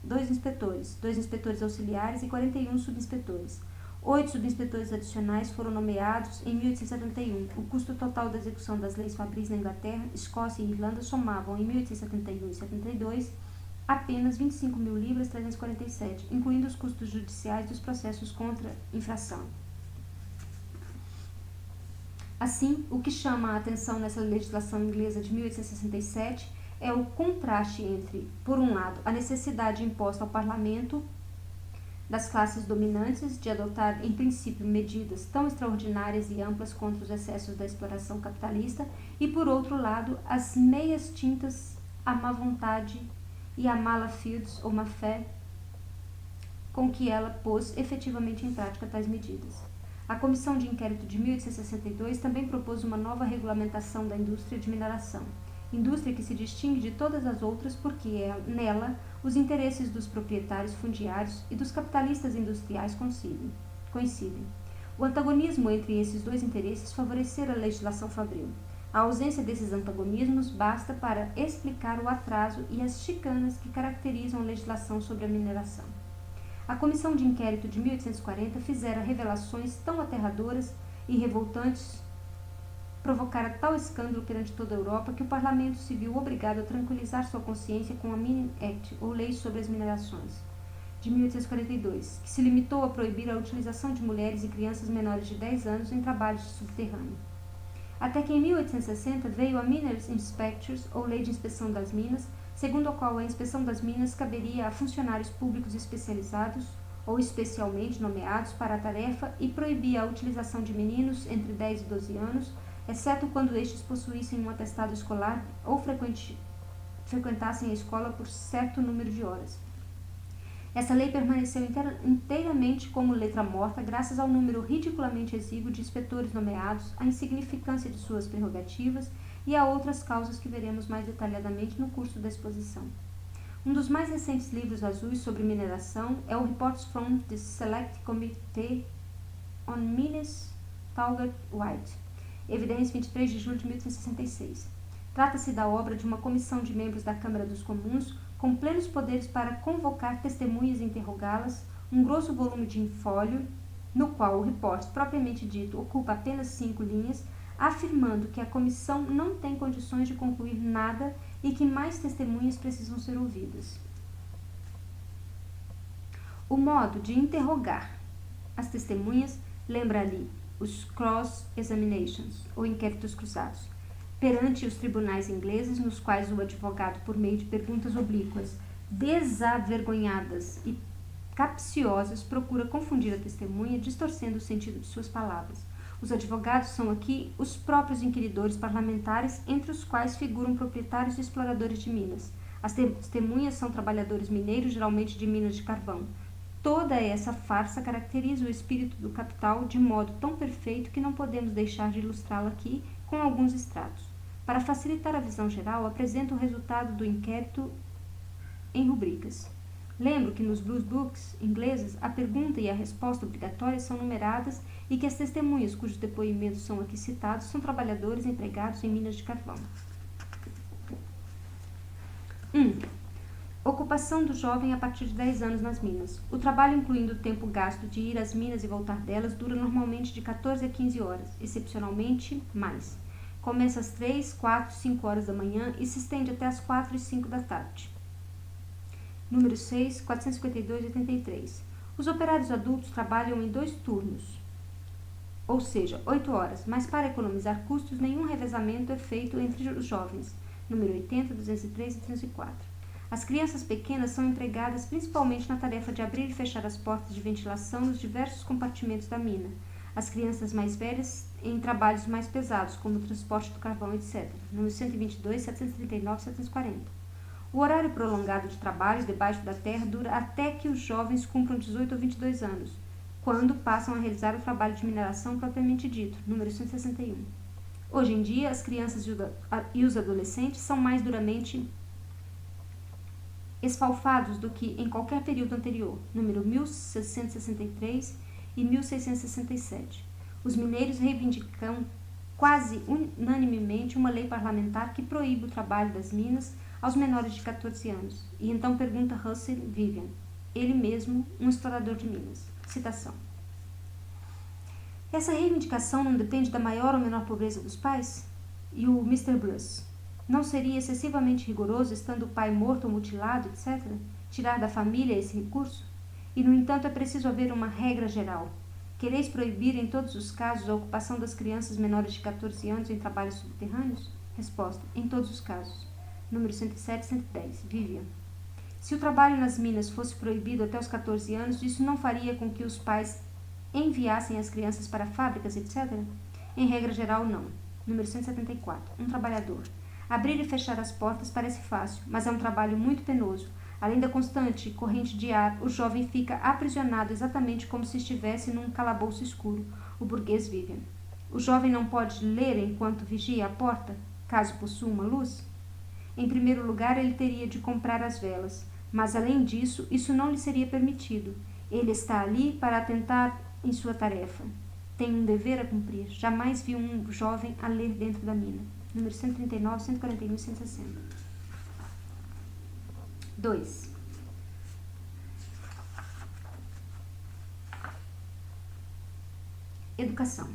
inspetores auxiliares e 41 subinspetores. 8 subinspetores adicionais foram nomeados em 1871. O custo total da execução das leis fabris na Inglaterra, Escócia e Irlanda somavam em 1871 e 72 apenas 25 mil libras 347, incluindo os custos judiciais dos processos contra infração. Assim, o que chama a atenção nessa legislação inglesa de 1867 é o contraste entre, por um lado, a necessidade imposta ao parlamento das classes dominantes de adotar, em princípio, medidas tão extraordinárias e amplas contra os excessos da exploração capitalista e, por outro lado, as meias tintas, a má vontade e a mala fides ou má fé com que ela pôs efetivamente em prática tais medidas. A Comissão de Inquérito de 1862 também propôs uma nova regulamentação da indústria de mineração, indústria que se distingue de todas as outras porque nela os interesses dos proprietários fundiários e dos capitalistas industriais coincidem. O antagonismo entre esses dois interesses favorecera a legislação fabril. A ausência desses antagonismos basta para explicar o atraso e as chicanas que caracterizam a legislação sobre a mineração. A Comissão de Inquérito de 1840 fizera revelações tão aterradoras e revoltantes, provocara tal escândalo perante toda a Europa que o Parlamento se viu obrigado a tranquilizar sua consciência com a Mining Act, ou Lei sobre as Minerações, de 1842, que se limitou a proibir a utilização de mulheres e crianças menores de 10 anos em trabalhos de subterrâneo. Até que em 1860 veio a Miners Inspectors, ou Lei de Inspeção das Minas, segundo a qual a inspeção das minas caberia a funcionários públicos especializados ou especialmente nomeados para a tarefa e proibia a utilização de meninos entre 10 e 12 anos, exceto quando estes possuíssem um atestado escolar ou frequentassem a escola por certo número de horas. Essa lei permaneceu inteiramente como letra morta graças ao número ridiculamente exíguo de inspetores nomeados, à insignificância de suas prerrogativas e a outras causas que veremos mais detalhadamente no curso da exposição. Um dos mais recentes livros azuis sobre mineração é o Reports from the Select Committee on Mines Taugert White, evidência 23 de julho de 1866. Trata-se da obra de uma comissão de membros da Câmara dos Comuns com plenos poderes para convocar testemunhas e interrogá-las, um grosso volume de infólio, no qual o report propriamente dito ocupa apenas 5 linhas, afirmando que a comissão não tem condições de concluir nada e que mais testemunhas precisam ser ouvidas. O modo de interrogar as testemunhas lembra ali os cross-examinations, ou inquéritos cruzados, perante os tribunais ingleses, nos quais o advogado, por meio de perguntas oblíquas, desavergonhadas e capciosas, procura confundir a testemunha, distorcendo o sentido de suas palavras. Os advogados são aqui os próprios inquiridores parlamentares, entre os quais figuram proprietários e exploradores de minas. As testemunhas são trabalhadores mineiros, geralmente de minas de carvão. Toda essa farsa caracteriza o espírito do capital de modo tão perfeito que não podemos deixar de ilustrá-la aqui com alguns extratos. Para facilitar a visão geral, apresento o resultado do inquérito em rubricas. Lembro que nos Blue Books ingleses a pergunta e a resposta obrigatórias são numeradas e que as testemunhas cujos depoimentos são aqui citados são trabalhadores empregados em minas de carvão. 1. ocupação do jovem a partir de 10 anos nas minas. O trabalho, incluindo o tempo gasto de ir às minas e voltar delas, dura normalmente de 14 a 15 horas, excepcionalmente mais. Começa às 3, 4, 5 horas da manhã e se estende até às 4 e 5 da tarde. Número 6, 452-83. Os operários adultos trabalham em 2 turnos, ou seja, 8 horas, mas para economizar custos, nenhum revezamento é feito entre os jovens. Número 80, 203 e 304. As crianças pequenas são empregadas principalmente na tarefa de abrir e fechar as portas de ventilação nos diversos compartimentos da mina. As crianças mais velhas em trabalhos mais pesados, como o transporte do carvão, etc. Número 122, 739 e 740. O horário prolongado de trabalho debaixo da terra dura até que os jovens cumpram 18 ou 22 anos, quando passam a realizar o trabalho de mineração propriamente dito. Número 161. Hoje em dia, as crianças e os adolescentes são mais duramente esfalfados do que em qualquer período anterior. Número 1663 e 1667. Os mineiros reivindicam quase unanimemente uma lei parlamentar que proíbe o trabalho das minas aos menores de 14 anos. E então pergunta Russell Vivian, ele mesmo um explorador de minas. Citação. Essa reivindicação não depende da maior ou menor pobreza dos pais? E o Mr. Bruce? Não seria excessivamente rigoroso, estando o pai morto ou mutilado, etc., tirar da família esse recurso? E, no entanto, é preciso haver uma regra geral. Quereis proibir em todos os casos a ocupação das crianças menores de 14 anos em trabalhos subterrâneos? Resposta. Em todos os casos. Número 107 e 110. Vivian. Se o trabalho nas minas fosse proibido até os 14 anos, isso não faria com que os pais enviassem as crianças para fábricas, etc.? Em regra geral, não. Número 174. Um trabalhador. Abrir e fechar as portas parece fácil, mas é um trabalho muito penoso. Além da constante corrente de ar, o jovem fica aprisionado exatamente como se estivesse num calabouço escuro. O burguês Vivian. O jovem não pode ler enquanto vigia a porta, caso possua uma luz? Em primeiro lugar, ele teria de comprar as velas, mas além disso, isso não lhe seria permitido. Ele está ali para atentar em sua tarefa. Tem um dever a cumprir. Jamais vi um jovem a ler dentro da mina. Número 139, 141 e 160. 2. Educação.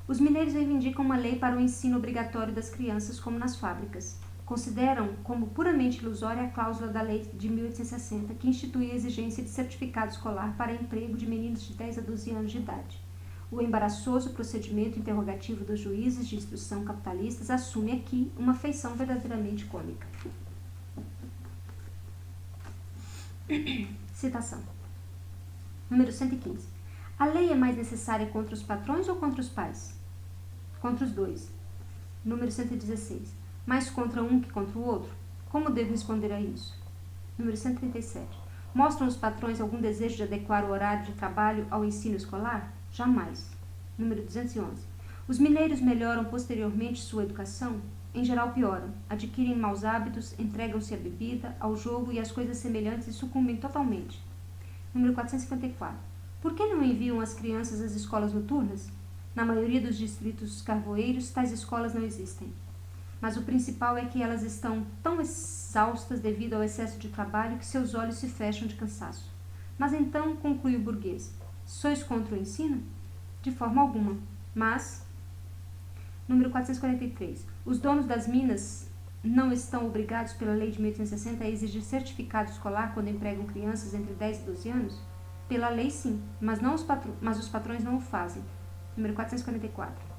Os mineiros reivindicam uma lei para o ensino obrigatório das crianças, como nas fábricas. Consideram como puramente ilusória a cláusula da Lei de 1860, que institui a exigência de certificado escolar para emprego de meninos de 10 a 12 anos de idade. O embaraçoso procedimento interrogativo dos juízes de instrução capitalistas assume aqui uma feição verdadeiramente cômica. Citação. Número 115. A lei é mais necessária contra os patrões ou contra os pais? Contra os dois. Número 116. Mais contra um que contra o outro? Como devo responder a isso? Número 137. Mostram os patrões algum desejo de adequar o horário de trabalho ao ensino escolar? Jamais. Número 211. Os mineiros melhoram posteriormente sua educação? Em geral pioram. Adquirem maus hábitos, entregam-se à bebida, ao jogo e às coisas semelhantes e sucumbem totalmente. Número 454. Por que não enviam as crianças às escolas noturnas? Na maioria dos distritos carvoeiros, tais escolas não existem. Mas o principal é que elas estão tão exaustas devido ao excesso de trabalho que seus olhos se fecham de cansaço. Mas então, conclui o burguês, sois contra o ensino? De forma alguma. Mas, número 443, os donos das minas não estão obrigados pela lei de 1860 a exigir certificado escolar quando empregam crianças entre 10 e 12 anos? Pela lei, sim, mas os patrões não o fazem. Número 444.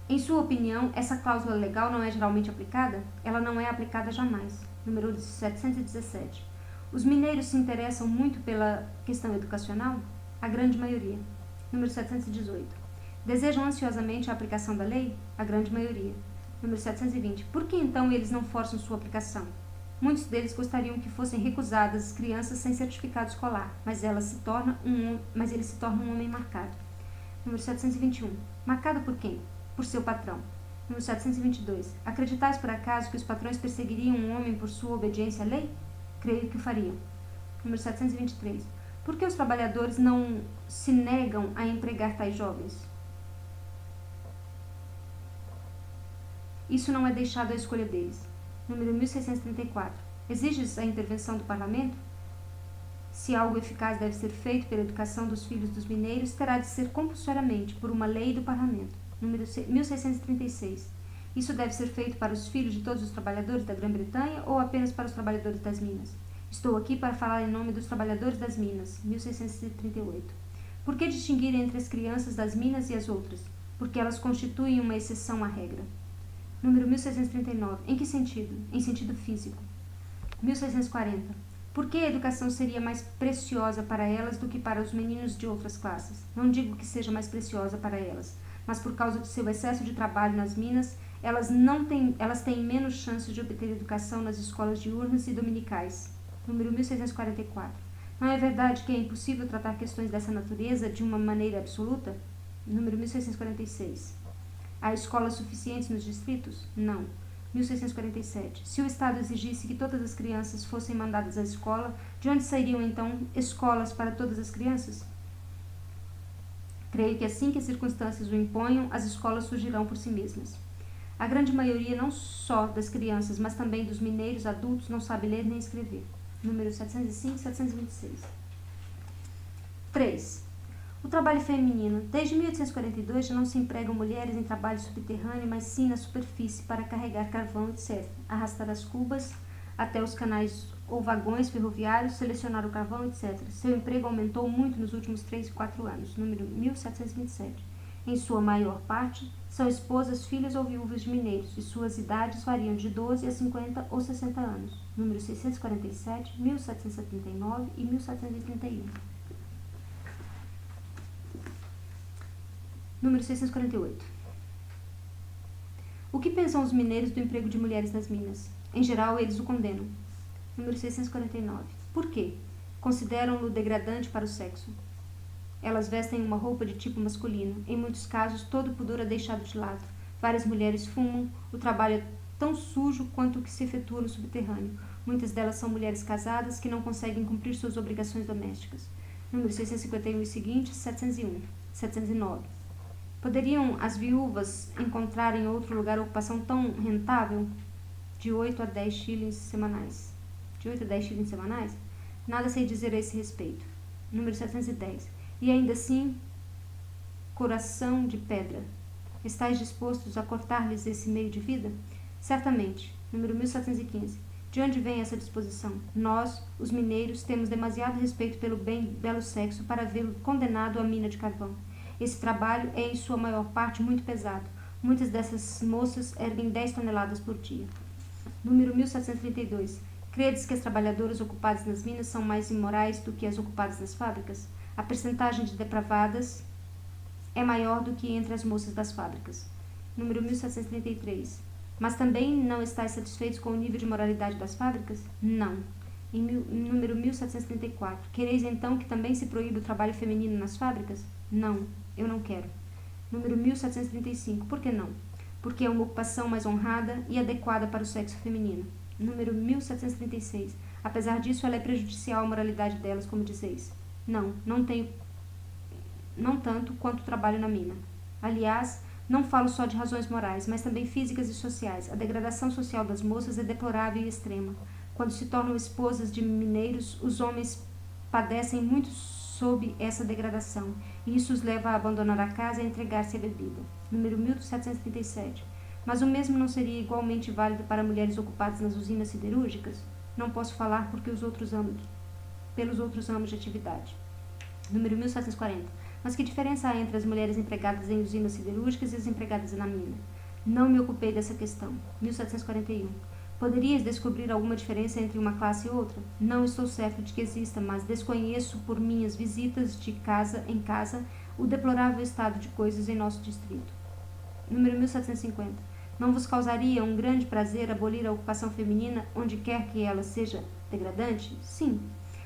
Em sua opinião, essa cláusula legal não é geralmente aplicada? Ela não é aplicada jamais. Número 717. Os mineiros se interessam muito pela questão educacional? A grande maioria. Número 718. Desejam ansiosamente a aplicação da lei? A grande maioria. Número 720. Por que então eles não forçam sua aplicação? Muitos deles gostariam que fossem recusadas crianças sem certificado escolar, mas ele se torna um homem marcado. Número 721. Marcado por quem? Por seu patrão. Número 722. Acreditais por acaso que os patrões perseguiriam um homem por sua obediência à lei? Creio que o fariam. Número 723. Por que os trabalhadores não se negam a empregar tais jovens? Isso não é deixado à escolha deles. Número 1634. Exiges a intervenção do parlamento? Se algo eficaz deve ser feito pela educação dos filhos dos mineiros, terá de ser compulsoriamente por uma lei do parlamento. Número 1636. Isso deve ser feito para os filhos de todos os trabalhadores da Grã-Bretanha ou apenas para os trabalhadores das minas? Estou aqui para falar em nome dos trabalhadores das minas. 1638. Por que distinguir entre as crianças das minas e as outras? Porque elas constituem uma exceção à regra. Número 1639. Em que sentido? Em sentido físico. 1640. Por que a educação seria mais preciosa para elas do que para os meninos de outras classes? Não digo que seja mais preciosa para elas, mas por causa de seu excesso de trabalho nas minas, elas têm menos chances de obter educação nas escolas diurnas e dominicais. Número 1644. Não é verdade que é impossível tratar questões dessa natureza de uma maneira absoluta? Número 1646. Há escolas suficientes nos distritos? Não. 1647. Se o Estado exigisse que todas as crianças fossem mandadas à escola, de onde sairiam então escolas para todas as crianças? Creio que assim que as circunstâncias o imponham, as escolas surgirão por si mesmas. A grande maioria não só das crianças, mas também dos mineiros adultos não sabe ler nem escrever. Número 705 e 726. 3. O trabalho feminino. Desde 1842 já não se empregam mulheres em trabalho subterrâneo, mas sim na superfície para carregar carvão, etc., arrastar as cubas até os canais ou vagões ferroviários, selecionar o carvão, etc. Seu emprego aumentou muito nos últimos 3 e 4 anos. Número 1727. Em sua maior parte, são esposas, filhas ou viúvas de mineiros, e suas idades variam de 12 a 50 ou 60 anos. Número 647, 1779 e 1731. Número 648. O que pensam os mineiros do emprego de mulheres nas minas? Em geral, eles o condenam. Número 649. Por quê? Consideram-no degradante para o sexo. Elas vestem uma roupa de tipo masculino. Em muitos casos, todo o pudor é deixado de lado. Várias mulheres fumam. O trabalho é tão sujo quanto o que se efetua no subterrâneo. Muitas delas são mulheres casadas que não conseguem cumprir suas obrigações domésticas. Número 651 e seguintes, 701. 709. Poderiam as viúvas encontrar em outro lugar ocupação tão rentável? De 8 a 10 shillings semanais. De 8 a 10 shillings semanais? Nada sei dizer a esse respeito. Número 710. E ainda assim, coração de pedra. Estais dispostos a cortar-lhes esse meio de vida? Certamente. Número 1715. De onde vem essa disposição? Nós, os mineiros, temos demasiado respeito pelo belo sexo para vê-lo condenado à mina de carvão. Esse trabalho é, em sua maior parte, muito pesado. Muitas dessas moças erguem 10 toneladas por dia. Número 1732. Credes que as trabalhadoras ocupadas nas minas são mais imorais do que as ocupadas nas fábricas? A percentagem de depravadas é maior do que entre as moças das fábricas. Número 1733. Mas também não estáis satisfeitos com o nível de moralidade das fábricas? Não. Número 1734. Quereis então que também se proíba o trabalho feminino nas fábricas? Não, eu não quero. Número 1735. Por que não? Porque é uma ocupação mais honrada e adequada para o sexo feminino. Número 1736. Apesar disso, ela é prejudicial à moralidade delas, como dizeis. Não tanto quanto o trabalho na mina. Aliás, não falo só de razões morais, mas também físicas e sociais. A degradação social das moças é deplorável e extrema. Quando se tornam esposas de mineiros, os homens padecem muito sob essa degradação, e isso os leva a abandonar a casa e a entregar-se à bebida. Número 1737. Mas o mesmo não seria igualmente válido para mulheres ocupadas nas usinas siderúrgicas? Não posso falar porque pelos outros ramos de atividade. Número 1740. Mas que diferença há entre as mulheres empregadas em usinas siderúrgicas e as empregadas na mina? Não me ocupei dessa questão. 1741. Poderias descobrir alguma diferença entre uma classe e outra? Não estou certo de que exista, mas desconheço por minhas visitas de casa em casa o deplorável estado de coisas em nosso distrito. Número 1750. Não vos causaria um grande prazer abolir a ocupação feminina onde quer que ela seja degradante? Sim.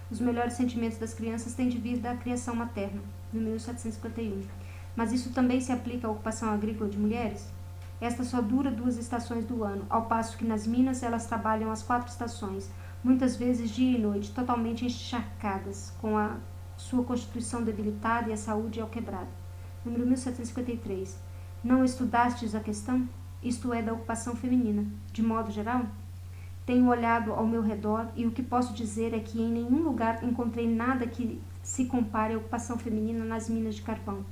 Os melhores sentimentos das crianças têm de vir da criação materna. Número 1751. Mas isso também se aplica à ocupação agrícola de mulheres? Esta só dura 2 estações do ano, ao passo que nas minas elas trabalham as 4 estações, muitas vezes dia e noite, totalmente encharcadas, com a sua constituição debilitada e a saúde ao quebrado. Número 1753. Não estudastes a questão? Isto é, da ocupação feminina, de modo geral? Tenho olhado ao meu redor e o que posso dizer é que em nenhum lugar encontrei nada que se compare à ocupação feminina nas minas de carvão.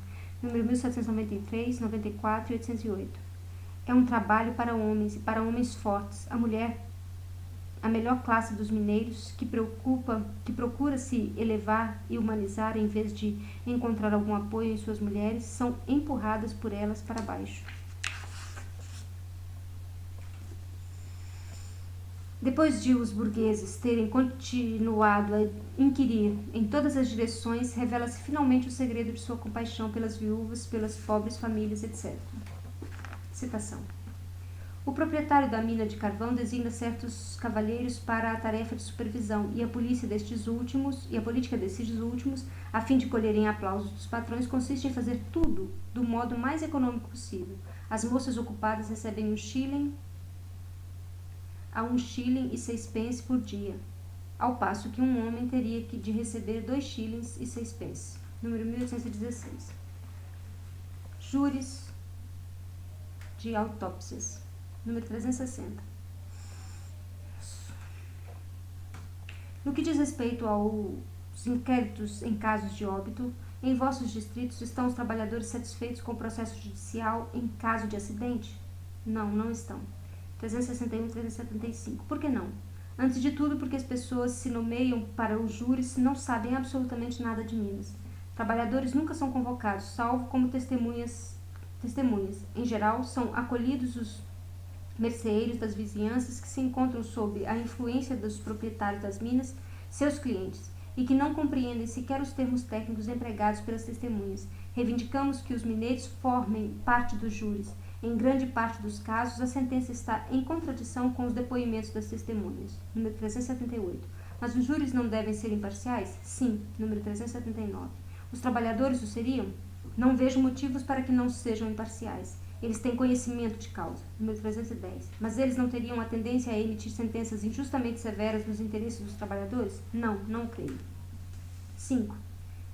Número 1793, 94 e 808. É um trabalho para homens e para homens fortes. A mulher, a melhor classe dos mineiros, que procura se elevar e humanizar em vez de encontrar algum apoio em suas mulheres, são empurradas por elas para baixo. Depois de os burgueses terem continuado a inquirir em todas as direções, revela-se finalmente o segredo de sua compaixão pelas viúvas, pelas pobres famílias, etc. Citação. O proprietário da mina de carvão designa certos cavalheiros para a tarefa de supervisão e a política destes últimos, a fim de colherem aplausos dos patrões, consiste em fazer tudo do modo mais econômico possível. As moças ocupadas recebem a 1 shilling e 6 pence por dia, ao passo que um homem teria de receber 2 shillings e 6 pence. Número 1816. Júris de autópsias. Número 360. No que diz respeito aos inquéritos em casos de óbito, em vossos distritos estão os trabalhadores satisfeitos com o processo judicial em caso de acidente? Não, não estão. 361 e 375. Por que não? Antes de tudo, porque as pessoas se nomeiam para os júris não sabem absolutamente nada de Minas. Trabalhadores nunca são convocados, salvo como testemunhas. Em geral, são acolhidos os merceeiros das vizinhanças que se encontram sob a influência dos proprietários das minas, seus clientes, e que não compreendem sequer os termos técnicos empregados pelas testemunhas. Reivindicamos que os mineiros formem parte dos júris. Em grande parte dos casos, a sentença está em contradição com os depoimentos das testemunhas. Número 378. Mas os júris não devem ser imparciais? Sim. Número 379. Os trabalhadores o seriam? Não vejo motivos para que não sejam imparciais. Eles têm conhecimento de causa. Número 310. Mas eles não teriam a tendência a emitir sentenças injustamente severas nos interesses dos trabalhadores? Não, não creio. 5.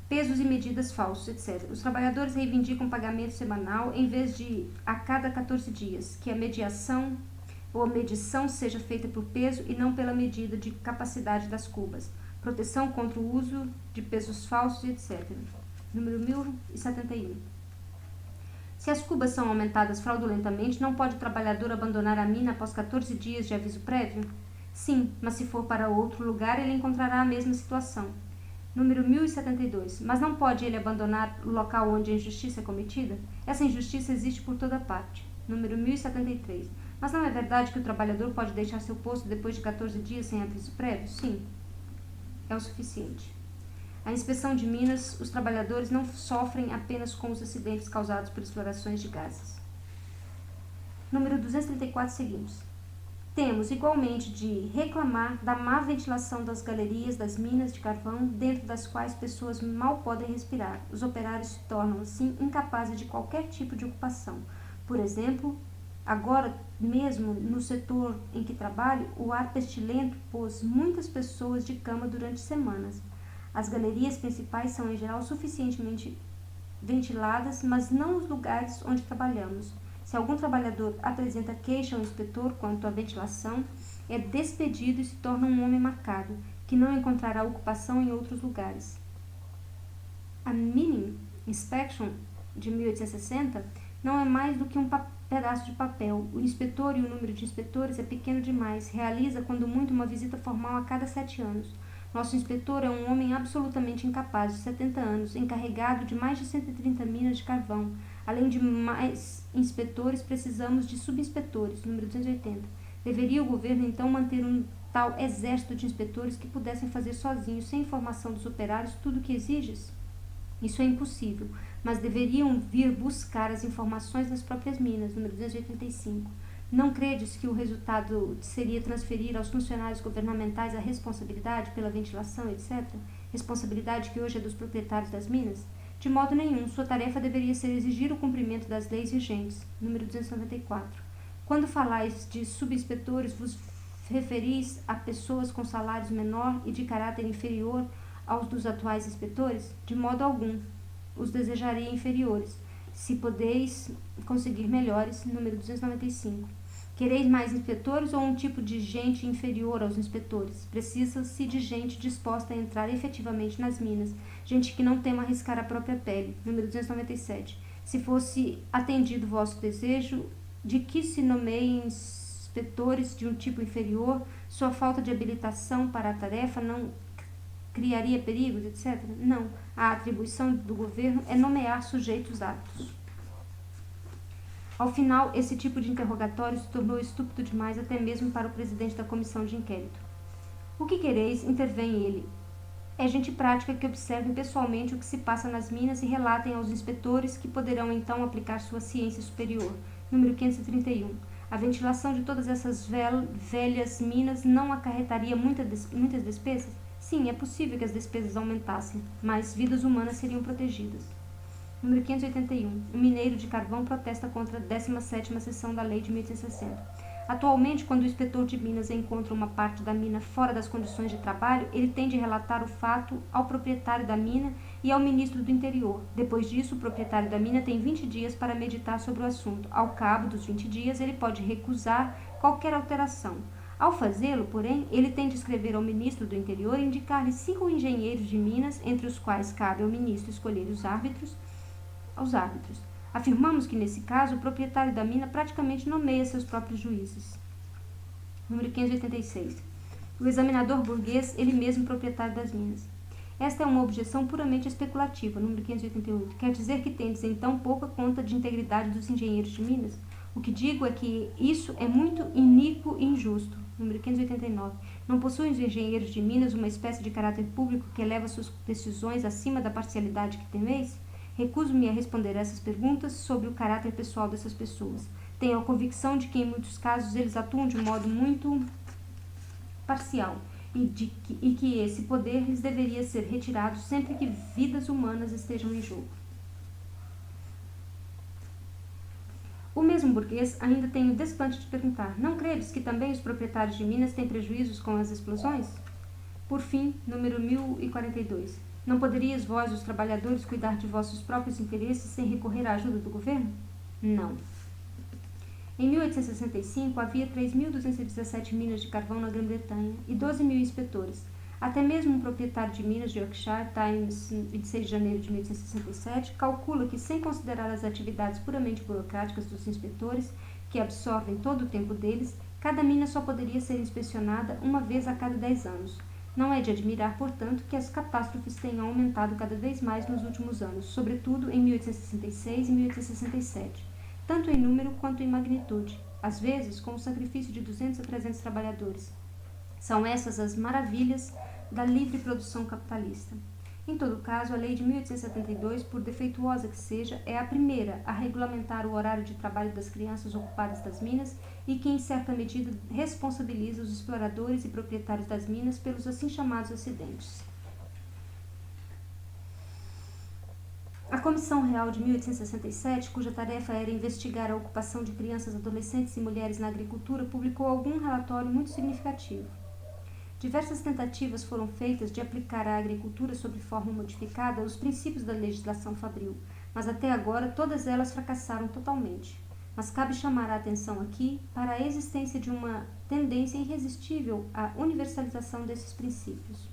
Pesos e medidas falsos, etc. Os trabalhadores reivindicam pagamento semanal em vez de a cada 14 dias, que a medição seja feita por peso e não pela medida de capacidade das cubas. Proteção contra o uso de pesos falsos, etc. Número 1071. Se as cubas são aumentadas fraudulentamente, não pode o trabalhador abandonar a mina após 14 dias de aviso prévio? Sim, mas se for para outro lugar, ele encontrará a mesma situação. Número 1072. Mas não pode ele abandonar o local onde a injustiça é cometida? Essa injustiça existe por toda parte. Número 1073. Mas não é verdade que o trabalhador pode deixar seu posto depois de 14 dias sem aviso prévio? Sim. É o suficiente. A inspeção de minas, os trabalhadores não sofrem apenas com os acidentes causados por explorações de gases. Número 234, seguimos. Temos, igualmente, de reclamar da má ventilação das galerias das minas de carvão, dentro das quais pessoas mal podem respirar. Os operários se tornam, assim, incapazes de qualquer tipo de ocupação. Por exemplo, agora mesmo no setor em que trabalho, o ar pestilento pôs muitas pessoas de cama durante semanas. As galerias principais são, em geral, suficientemente ventiladas, mas não os lugares onde trabalhamos. Se algum trabalhador apresenta queixa ao inspetor quanto à ventilação, é despedido e se torna um homem marcado, que não encontrará ocupação em outros lugares. A Mining Inspection de 1860 não é mais do que um pedaço de papel. O inspetor e o número de inspetores é pequeno demais. Realiza, quando muito, uma visita formal a cada 7 anos. Nosso inspetor é um homem absolutamente incapaz, de 70 anos, encarregado de mais de 130 minas de carvão. Além de mais inspetores, precisamos de subinspetores, número 280. Deveria o governo, então, manter um tal exército de inspetores que pudessem fazer sozinhos, sem informação dos operários, tudo o que exiges? Isso é impossível, mas deveriam vir buscar as informações nas próprias minas, número 285. Não credes que o resultado seria transferir aos funcionários governamentais a responsabilidade pela ventilação, etc., responsabilidade que hoje é dos proprietários das minas? De modo nenhum, sua tarefa deveria ser exigir o cumprimento das leis vigentes. Número 294. Quando falais de subinspetores, vos referis a pessoas com salários menor e de caráter inferior aos dos atuais inspetores? De modo algum. Os desejarei inferiores. Se podeis conseguir melhores. Número 295. Quereis mais inspetores ou um tipo de gente inferior aos inspetores? Precisa-se de gente disposta a entrar efetivamente nas minas, gente que não tema arriscar a própria pele. Número 297. Se fosse atendido vosso desejo de que se nomeiem inspetores de um tipo inferior, sua falta de habilitação para a tarefa não criaria perigos, etc. Não. A atribuição do governo é nomear sujeitos aptos. Ao final, esse tipo de interrogatório se tornou estúpido demais até mesmo para o presidente da comissão de inquérito. O que quereis? Intervém ele. É gente prática que observem pessoalmente o que se passa nas minas e relatem aos inspetores, que poderão então aplicar sua ciência superior. Número 531. A ventilação de todas essas velhas minas não acarretaria muitas despesas? Sim, é possível que as despesas aumentassem, mas vidas humanas seriam protegidas. Número 581. O mineiro de carvão protesta contra a 17ª seção da Lei de 1860. Atualmente, quando o inspetor de minas encontra uma parte da mina fora das condições de trabalho, ele tem de relatar o fato ao proprietário da mina e ao ministro do Interior. Depois disso, o proprietário da mina tem 20 dias para meditar sobre o assunto. Ao cabo dos 20 dias, ele pode recusar qualquer alteração. Ao fazê-lo, porém, ele tem de escrever ao ministro do Interior e indicar-lhe 5 engenheiros de minas, entre os quais cabe ao ministro escolher os árbitros. Afirmamos que, nesse caso, o proprietário da mina praticamente nomeia seus próprios juízes. Número 586. O examinador burguês, ele mesmo proprietário das minas. Esta é uma objeção puramente especulativa. Número 588. Quer dizer que tendes, então, pouca conta de integridade dos engenheiros de minas? O que digo é que isso é muito iníquo e injusto. Número 589. Não possuem os engenheiros de minas uma espécie de caráter público que eleva suas decisões acima da parcialidade que temeis? Recuso-me a responder a essas perguntas sobre o caráter pessoal dessas pessoas. Tenho a convicção de que, em muitos casos, eles atuam de modo muito parcial e que esse poder lhes deveria ser retirado sempre que vidas humanas estejam em jogo. O mesmo burguês ainda tem o desplante de perguntar: não credes que também os proprietários de minas têm prejuízos com as explosões? Por fim, número 1042. Não poderias vós, os trabalhadores, cuidar de vossos próprios interesses sem recorrer à ajuda do governo? Não. Em 1865, havia 3.217 minas de carvão na Grã-Bretanha e 12.000 inspetores. Até mesmo um proprietário de minas de Yorkshire, Times, 26 de janeiro de 1867, calcula que, sem considerar as atividades puramente burocráticas dos inspetores, que absorvem todo o tempo deles, cada mina só poderia ser inspecionada uma vez a cada 10 anos. Não é de admirar, portanto, que as catástrofes tenham aumentado cada vez mais nos últimos anos, sobretudo em 1866 e 1867, tanto em número quanto em magnitude, às vezes com o sacrifício de 200 a 300 trabalhadores. São essas as maravilhas da livre produção capitalista. Em todo caso, a Lei de 1872, por defeituosa que seja, é a primeira a regulamentar o horário de trabalho das crianças ocupadas das minas e que, em certa medida, responsabiliza os exploradores e proprietários das minas pelos assim chamados acidentes. A Comissão Real de 1867, cuja tarefa era investigar a ocupação de crianças, adolescentes e mulheres na agricultura, publicou algum relatório muito significativo. Diversas tentativas foram feitas de aplicar à agricultura sob forma modificada os princípios da legislação fabril, mas até agora todas elas fracassaram totalmente. Mas cabe chamar a atenção aqui para a existência de uma tendência irresistível à universalização desses princípios.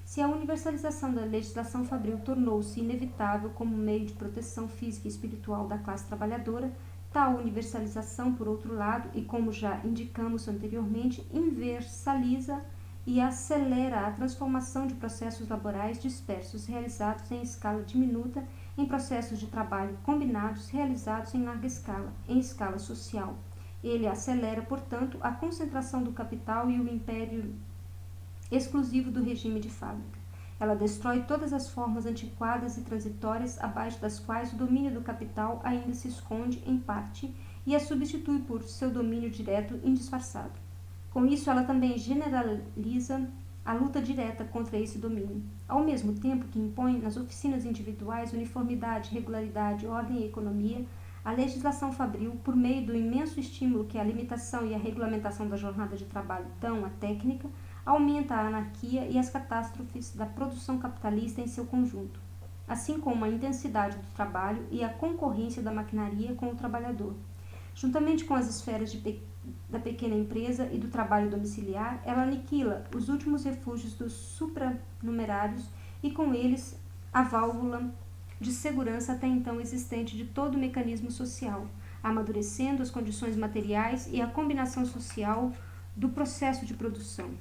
Se a universalização da legislação fabril tornou-se inevitável como meio de proteção física e espiritual da classe trabalhadora, tal universalização, por outro lado, e como já indicamos anteriormente, universaliza e acelera a transformação de processos laborais dispersos realizados em escala diminuta em processos de trabalho combinados realizados em larga escala, em escala social. Ele acelera, portanto, a concentração do capital e o império exclusivo do regime de fábrica. Ela destrói todas as formas antiquadas e transitórias abaixo das quais o domínio do capital ainda se esconde em parte e a substitui por seu domínio direto indisfarçado. Com isso, ela também generaliza a luta direta contra esse domínio, ao mesmo tempo que impõe nas oficinas individuais uniformidade, regularidade, ordem e economia. A legislação fabril, por meio do imenso estímulo que a limitação e a regulamentação da jornada de trabalho dão à técnica, aumenta a anarquia e as catástrofes da produção capitalista em seu conjunto, assim como a intensidade do trabalho e a concorrência da maquinaria com o trabalhador. Juntamente com as esferas da pequena empresa e do trabalho domiciliar, ela aniquila os últimos refúgios dos supranumerários e com eles a válvula de segurança até então existente de todo o mecanismo social, amadurecendo as condições materiais e a combinação social do processo de produção.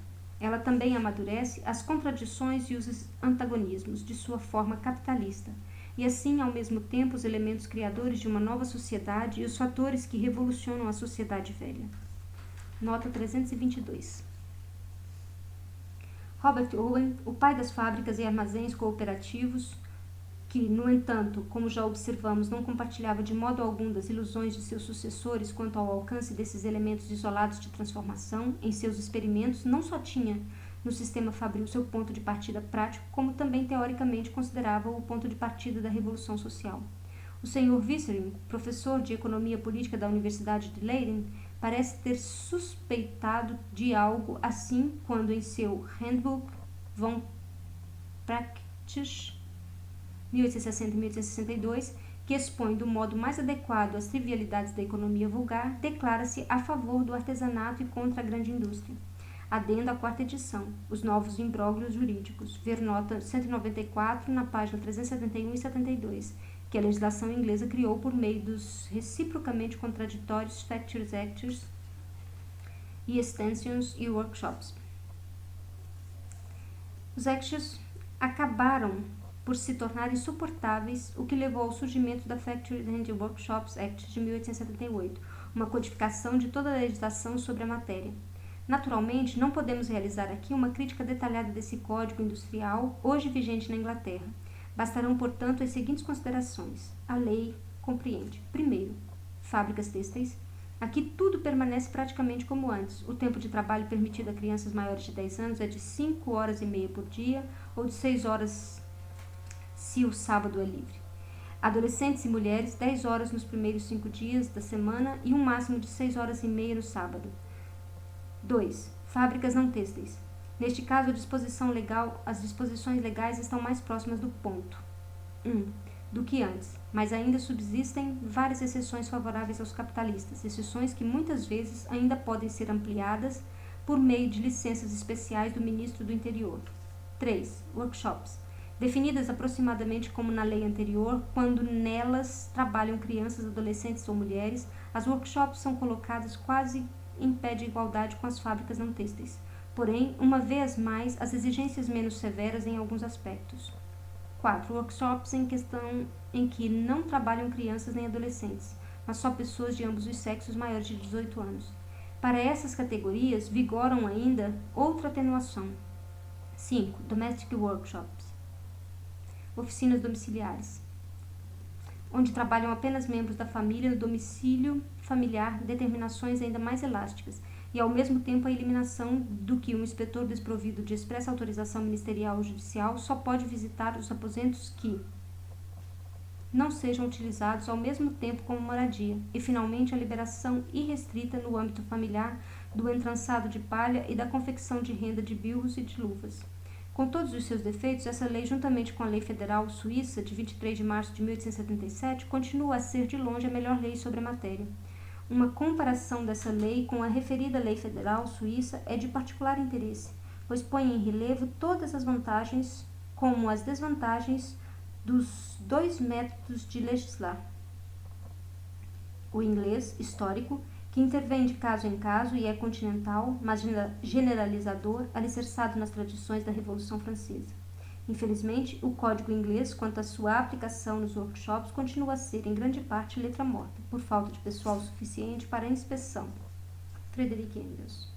Ela também amadurece as contradições e os antagonismos de sua forma capitalista, e assim, ao mesmo tempo, os elementos criadores de uma nova sociedade e os fatores que revolucionam a sociedade velha. Nota 322. Robert Owen, o pai das fábricas e armazéns cooperativos, que, no entanto, como já observamos, não compartilhava de modo algum das ilusões de seus sucessores quanto ao alcance desses elementos isolados de transformação, em seus experimentos não só tinha no sistema fabril seu ponto de partida prático, como também teoricamente considerava o ponto de partida da revolução social. O Sr. Wissering, professor de economia política da Universidade de Leiden, parece ter suspeitado de algo assim quando em seu Handbuch von Praxis 1860 e 1862, que expõe do modo mais adequado as trivialidades da economia vulgar, declara-se a favor do artesanato e contra a grande indústria. Adendo à quarta edição, os novos imbróglios jurídicos, ver nota 194 na página 371 e 72, que a legislação inglesa criou por meio dos reciprocamente contraditórios Factories Acts e Extensions e Workshops. Os Acts acabaram por se tornar insuportáveis, o que levou ao surgimento da Factories and Workshops Act de 1878, uma codificação de toda a legislação sobre a matéria. Naturalmente, não podemos realizar aqui uma crítica detalhada desse código industrial hoje vigente na Inglaterra. Bastarão, portanto, as seguintes considerações. A lei compreende, primeiro, fábricas têxteis. Aqui tudo permanece praticamente como antes. O tempo de trabalho permitido a crianças maiores de 10 anos é de 5 horas e meia por dia ou de 6 horas se o sábado é livre. Adolescentes e mulheres, 10 horas nos primeiros 5 dias da semana e um máximo de 6 horas e meia no sábado. 2. Fábricas não têxteis. Neste caso, as disposições legais estão mais próximas do ponto 1 do que antes, mas ainda subsistem várias exceções favoráveis aos capitalistas, exceções que muitas vezes ainda podem ser ampliadas por meio de licenças especiais do Ministro do Interior. 3. Workshops. Definidas aproximadamente como na lei anterior, quando nelas trabalham crianças, adolescentes ou mulheres, as workshops são colocadas quase em pé de igualdade com as fábricas não têxteis. Porém, uma vez mais, as exigências menos severas em alguns aspectos. 4. Workshops em que não trabalham crianças nem adolescentes, mas só pessoas de ambos os sexos maiores de 18 anos. Para essas categorias, vigoram ainda outra atenuação. 5. Domestic Workshops. Oficinas domiciliares, onde trabalham apenas membros da família no domicílio familiar, determinações ainda mais elásticas, e ao mesmo tempo a eliminação do que um inspetor desprovido de expressa autorização ministerial ou judicial só pode visitar os aposentos que não sejam utilizados ao mesmo tempo como moradia, e finalmente a liberação irrestrita no âmbito familiar do entrançado de palha e da confecção de renda de bilros e de luvas. Com todos os seus defeitos, essa lei, juntamente com a Lei Federal Suíça, de 23 de março de 1877, continua a ser de longe a melhor lei sobre a matéria. Uma comparação dessa lei com a referida Lei Federal Suíça é de particular interesse, pois põe em relevo todas as vantagens como as desvantagens dos dois métodos de legislar. O inglês, histórico, que intervém de caso em caso e é continental, mas generalizador, alicerçado nas tradições da Revolução Francesa. Infelizmente, o código inglês, quanto à sua aplicação nos workshops, continua a ser, em grande parte, letra morta, por falta de pessoal suficiente para a inspeção. Frederick Engels.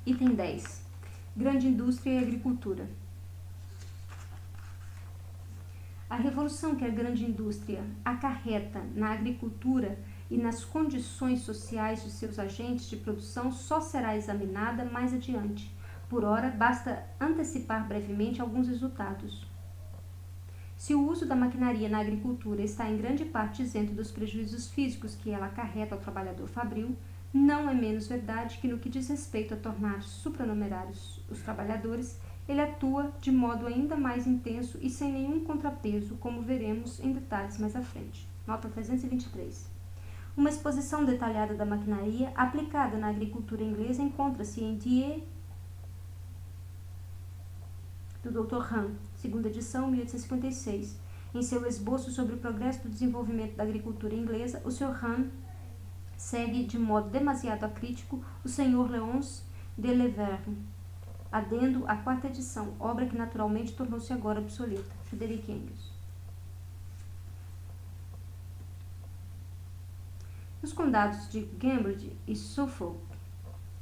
Item 10. Grande indústria e agricultura. A revolução que a grande indústria acarreta na agricultura e nas condições sociais de seus agentes de produção só será examinada mais adiante. Por ora, basta antecipar brevemente alguns resultados. Se o uso da maquinaria na agricultura está em grande parte isento dos prejuízos físicos que ela acarreta ao trabalhador fabril, não é menos verdade que no que diz respeito a tornar supranumerários os trabalhadores, ele atua de modo ainda mais intenso e sem nenhum contrapeso, como veremos em detalhes mais à frente. Nota 323. Uma exposição detalhada da maquinaria aplicada na agricultura inglesa encontra-se em Die, do Dr. Hahn, segunda edição, 1856. Em seu esboço sobre o progresso do desenvolvimento da agricultura inglesa, o Sr. Hahn segue de modo demasiado acrítico o Sr. Léonce de Leverne, adendo à quarta edição, obra que naturalmente tornou-se agora obsoleta. Frederick Engels. Nos condados de Cambridge e Suffolk,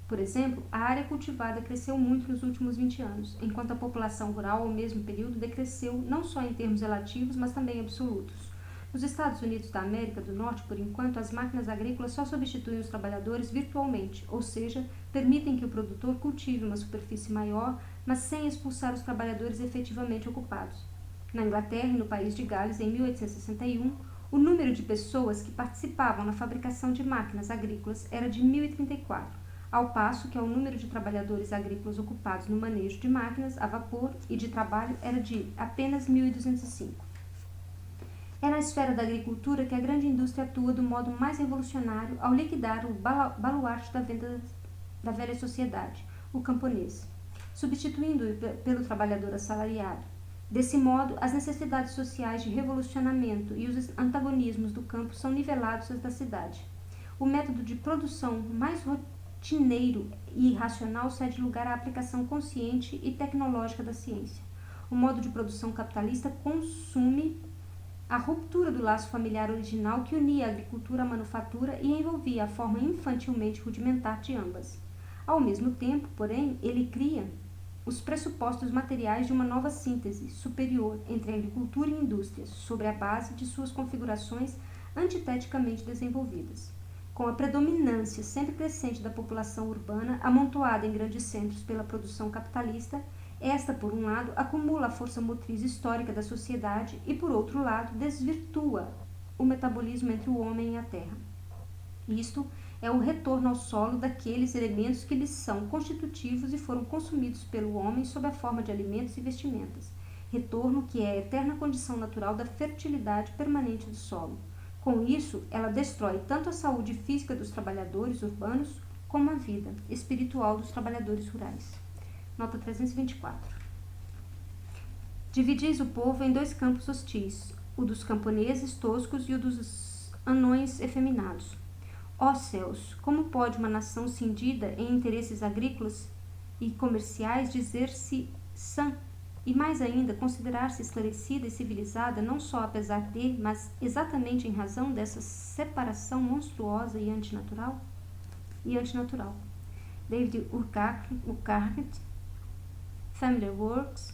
por exemplo, a área cultivada cresceu muito nos últimos 20 anos, enquanto a população rural, ao mesmo período, decresceu não só em termos relativos, mas também absolutos. Nos Estados Unidos da América do Norte, por enquanto, as máquinas agrícolas só substituem os trabalhadores virtualmente, ou seja, permitem que o produtor cultive uma superfície maior, mas sem expulsar os trabalhadores efetivamente ocupados. Na Inglaterra e no país de Gales, em 1861, o número de pessoas que participavam na fabricação de máquinas agrícolas era de 1034, ao passo que o número de trabalhadores agrícolas ocupados no manejo de máquinas a vapor e de trabalho era de apenas 1205. É na esfera da agricultura que a grande indústria atua do modo mais revolucionário ao liquidar o baluarte da velha sociedade, o camponês, substituindo-o pelo trabalhador assalariado. Desse modo, as necessidades sociais de revolucionamento e os antagonismos do campo são nivelados às da cidade. O método de produção mais rotineiro e irracional cede lugar à aplicação consciente e tecnológica da ciência. O modo de produção capitalista consume a ruptura do laço familiar original que unia a agricultura à manufatura e envolvia a forma infantilmente rudimentar de ambas. Ao mesmo tempo, porém, ele cria os pressupostos materiais de uma nova síntese superior entre agricultura e indústrias, sobre a base de suas configurações antiteticamente desenvolvidas. Com a predominância sempre crescente da população urbana, amontoada em grandes centros pela produção capitalista, esta, por um lado, acumula a força motriz histórica da sociedade e, por outro lado, desvirtua o metabolismo entre o homem e a terra. Isto é o retorno ao solo daqueles elementos que lhes são constitutivos e foram consumidos pelo homem sob a forma de alimentos e vestimentas. Retorno que é a eterna condição natural da fertilidade permanente do solo. Com isso, ela destrói tanto a saúde física dos trabalhadores urbanos como a vida espiritual dos trabalhadores rurais. Nota 324. Dividis o povo em dois campos hostis, o dos camponeses toscos e o dos anões efeminados. Ó céus, como pode uma nação cindida em interesses agrícolas e comerciais dizer-se sã e, mais ainda, considerar-se esclarecida e civilizada não só apesar de, mas exatamente em razão dessa separação monstruosa e antinatural? David Urquhart, Family Words,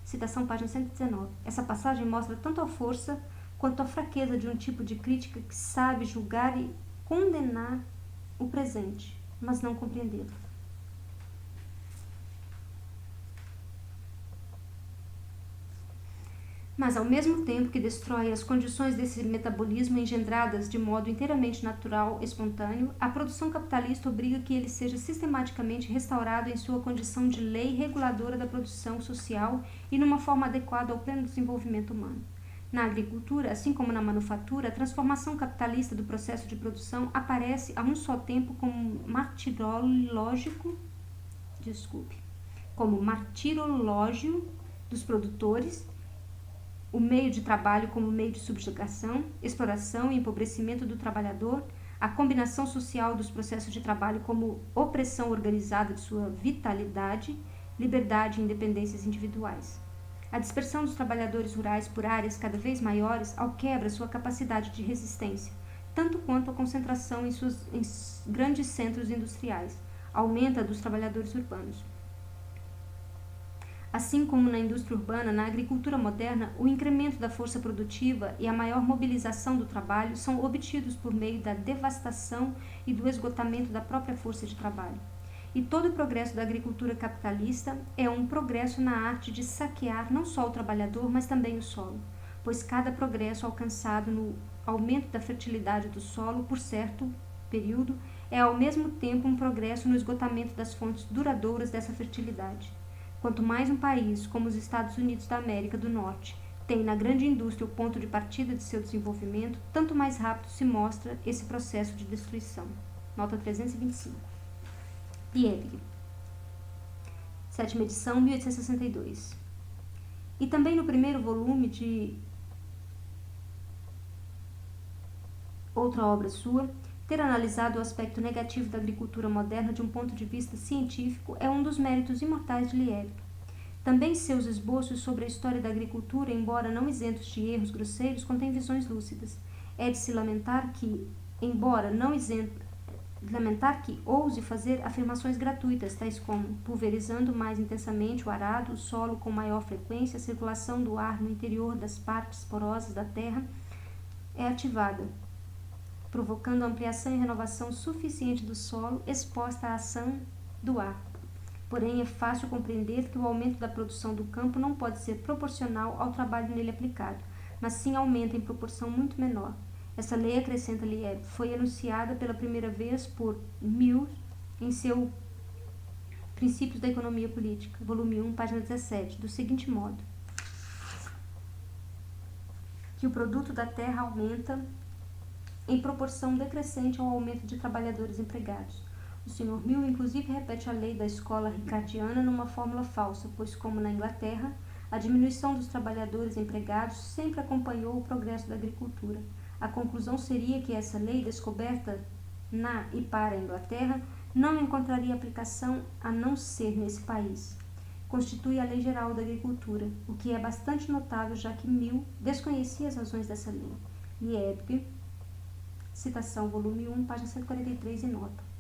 citação página 119. Essa passagem mostra tanto a força quanto a fraqueza de um tipo de crítica que sabe julgar e condenar o presente, mas não compreendê-lo. Mas, ao mesmo tempo que destrói as condições desse metabolismo engendradas de modo inteiramente natural, espontâneo, a produção capitalista obriga que ele seja sistematicamente restaurado em sua condição de lei reguladora da produção social e numa forma adequada ao pleno desenvolvimento humano. Na agricultura, assim como na manufatura, a transformação capitalista do processo de produção aparece a um só tempo como martirológio dos produtores, o meio de trabalho como meio de subjugação, exploração e empobrecimento do trabalhador, a combinação social dos processos de trabalho como opressão organizada de sua vitalidade, liberdade e independências individuais. A dispersão dos trabalhadores rurais por áreas cada vez maiores alquebra sua capacidade de resistência, tanto quanto a concentração em grandes centros industriais, aumenta a dos trabalhadores urbanos. Assim como na indústria urbana, na agricultura moderna, o incremento da força produtiva e a maior mobilização do trabalho são obtidos por meio da devastação e do esgotamento da própria força de trabalho. E todo o progresso da agricultura capitalista é um progresso na arte de saquear não só o trabalhador, mas também o solo, pois cada progresso alcançado no aumento da fertilidade do solo por certo período é ao mesmo tempo um progresso no esgotamento das fontes duradouras dessa fertilidade. Quanto mais um país, como os Estados Unidos da América do Norte, tem na grande indústria o ponto de partida de seu desenvolvimento, tanto mais rápido se mostra esse processo de destruição. Nota 325. Liebig. Sétima edição, 1862. E também no primeiro volume de outra obra sua, ter analisado o aspecto negativo da agricultura moderna de um ponto de vista científico é um dos méritos imortais de Liebig. Também seus esboços sobre a história da agricultura, embora não isentos de erros grosseiros, contêm visões lúcidas. É de se lamentar que, ouse fazer afirmações gratuitas, tais como pulverizando mais intensamente o arado, o solo com maior frequência, a circulação do ar no interior das partes porosas da terra é ativada, provocando ampliação e renovação suficiente do solo exposta à ação do ar. Porém, é fácil compreender que o aumento da produção do campo não pode ser proporcional ao trabalho nele aplicado, mas sim aumenta em proporção muito menor. Essa lei, acrescenta Liebig, foi enunciada pela primeira vez por Mill em seu Princípios da Economia Política, volume 1, página 17, do seguinte modo: que o produto da terra aumenta em proporção decrescente ao aumento de trabalhadores empregados. O Sr. Mill, inclusive, repete a lei da escola ricardiana numa fórmula falsa, pois, como na Inglaterra, a diminuição dos trabalhadores empregados sempre acompanhou o progresso da agricultura. A conclusão seria que essa lei, descoberta na e para a Inglaterra, não encontraria aplicação a não ser nesse país. Constitui a lei geral da agricultura, o que é bastante notável, já que Mill desconhecia as razões dessa lei. Liebig, citação, volume 1, página 143, e nota.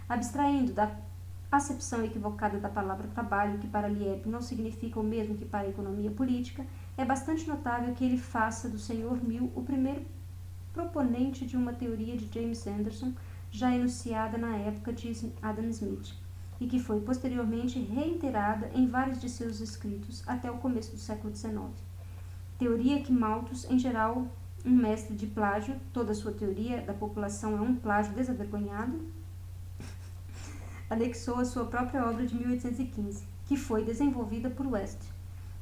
Abstraindo da acepção equivocada da palavra trabalho, que para Liebig não significa o mesmo que para a economia política, é bastante notável que ele faça do Sr. Mill o primeiro proponente de uma teoria de James Anderson, já enunciada na época de Adam Smith, e que foi posteriormente reiterada em vários de seus escritos até o começo do século XIX. Teoria que Malthus, em geral, um mestre de plágio, toda a sua teoria da população é um plágio desavergonhado, anexou a sua própria obra de 1815, que foi desenvolvida por West.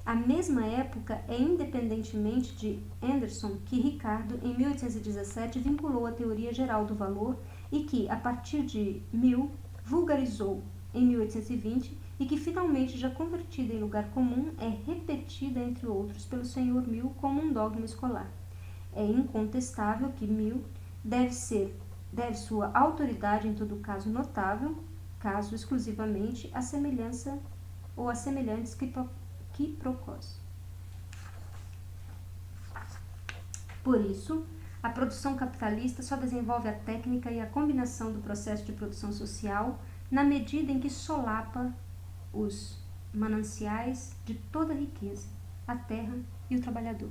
A mesma época é, independentemente de Anderson, que Ricardo, em 1817, vinculou à teoria geral do valor e que, a partir de Mill, vulgarizou em 1820 e que, finalmente, já convertida em lugar comum, é repetida, entre outros, pelo Sr. Mill como um dogma escolar. É incontestável que Mill deve sua autoridade, em todo caso notável, caso exclusivamente a semelhança ou a semelhantes quiprocós. Por isso, a produção capitalista só desenvolve a técnica e a combinação do processo de produção social na medida em que solapa os mananciais de toda a riqueza, a terra e o trabalhador.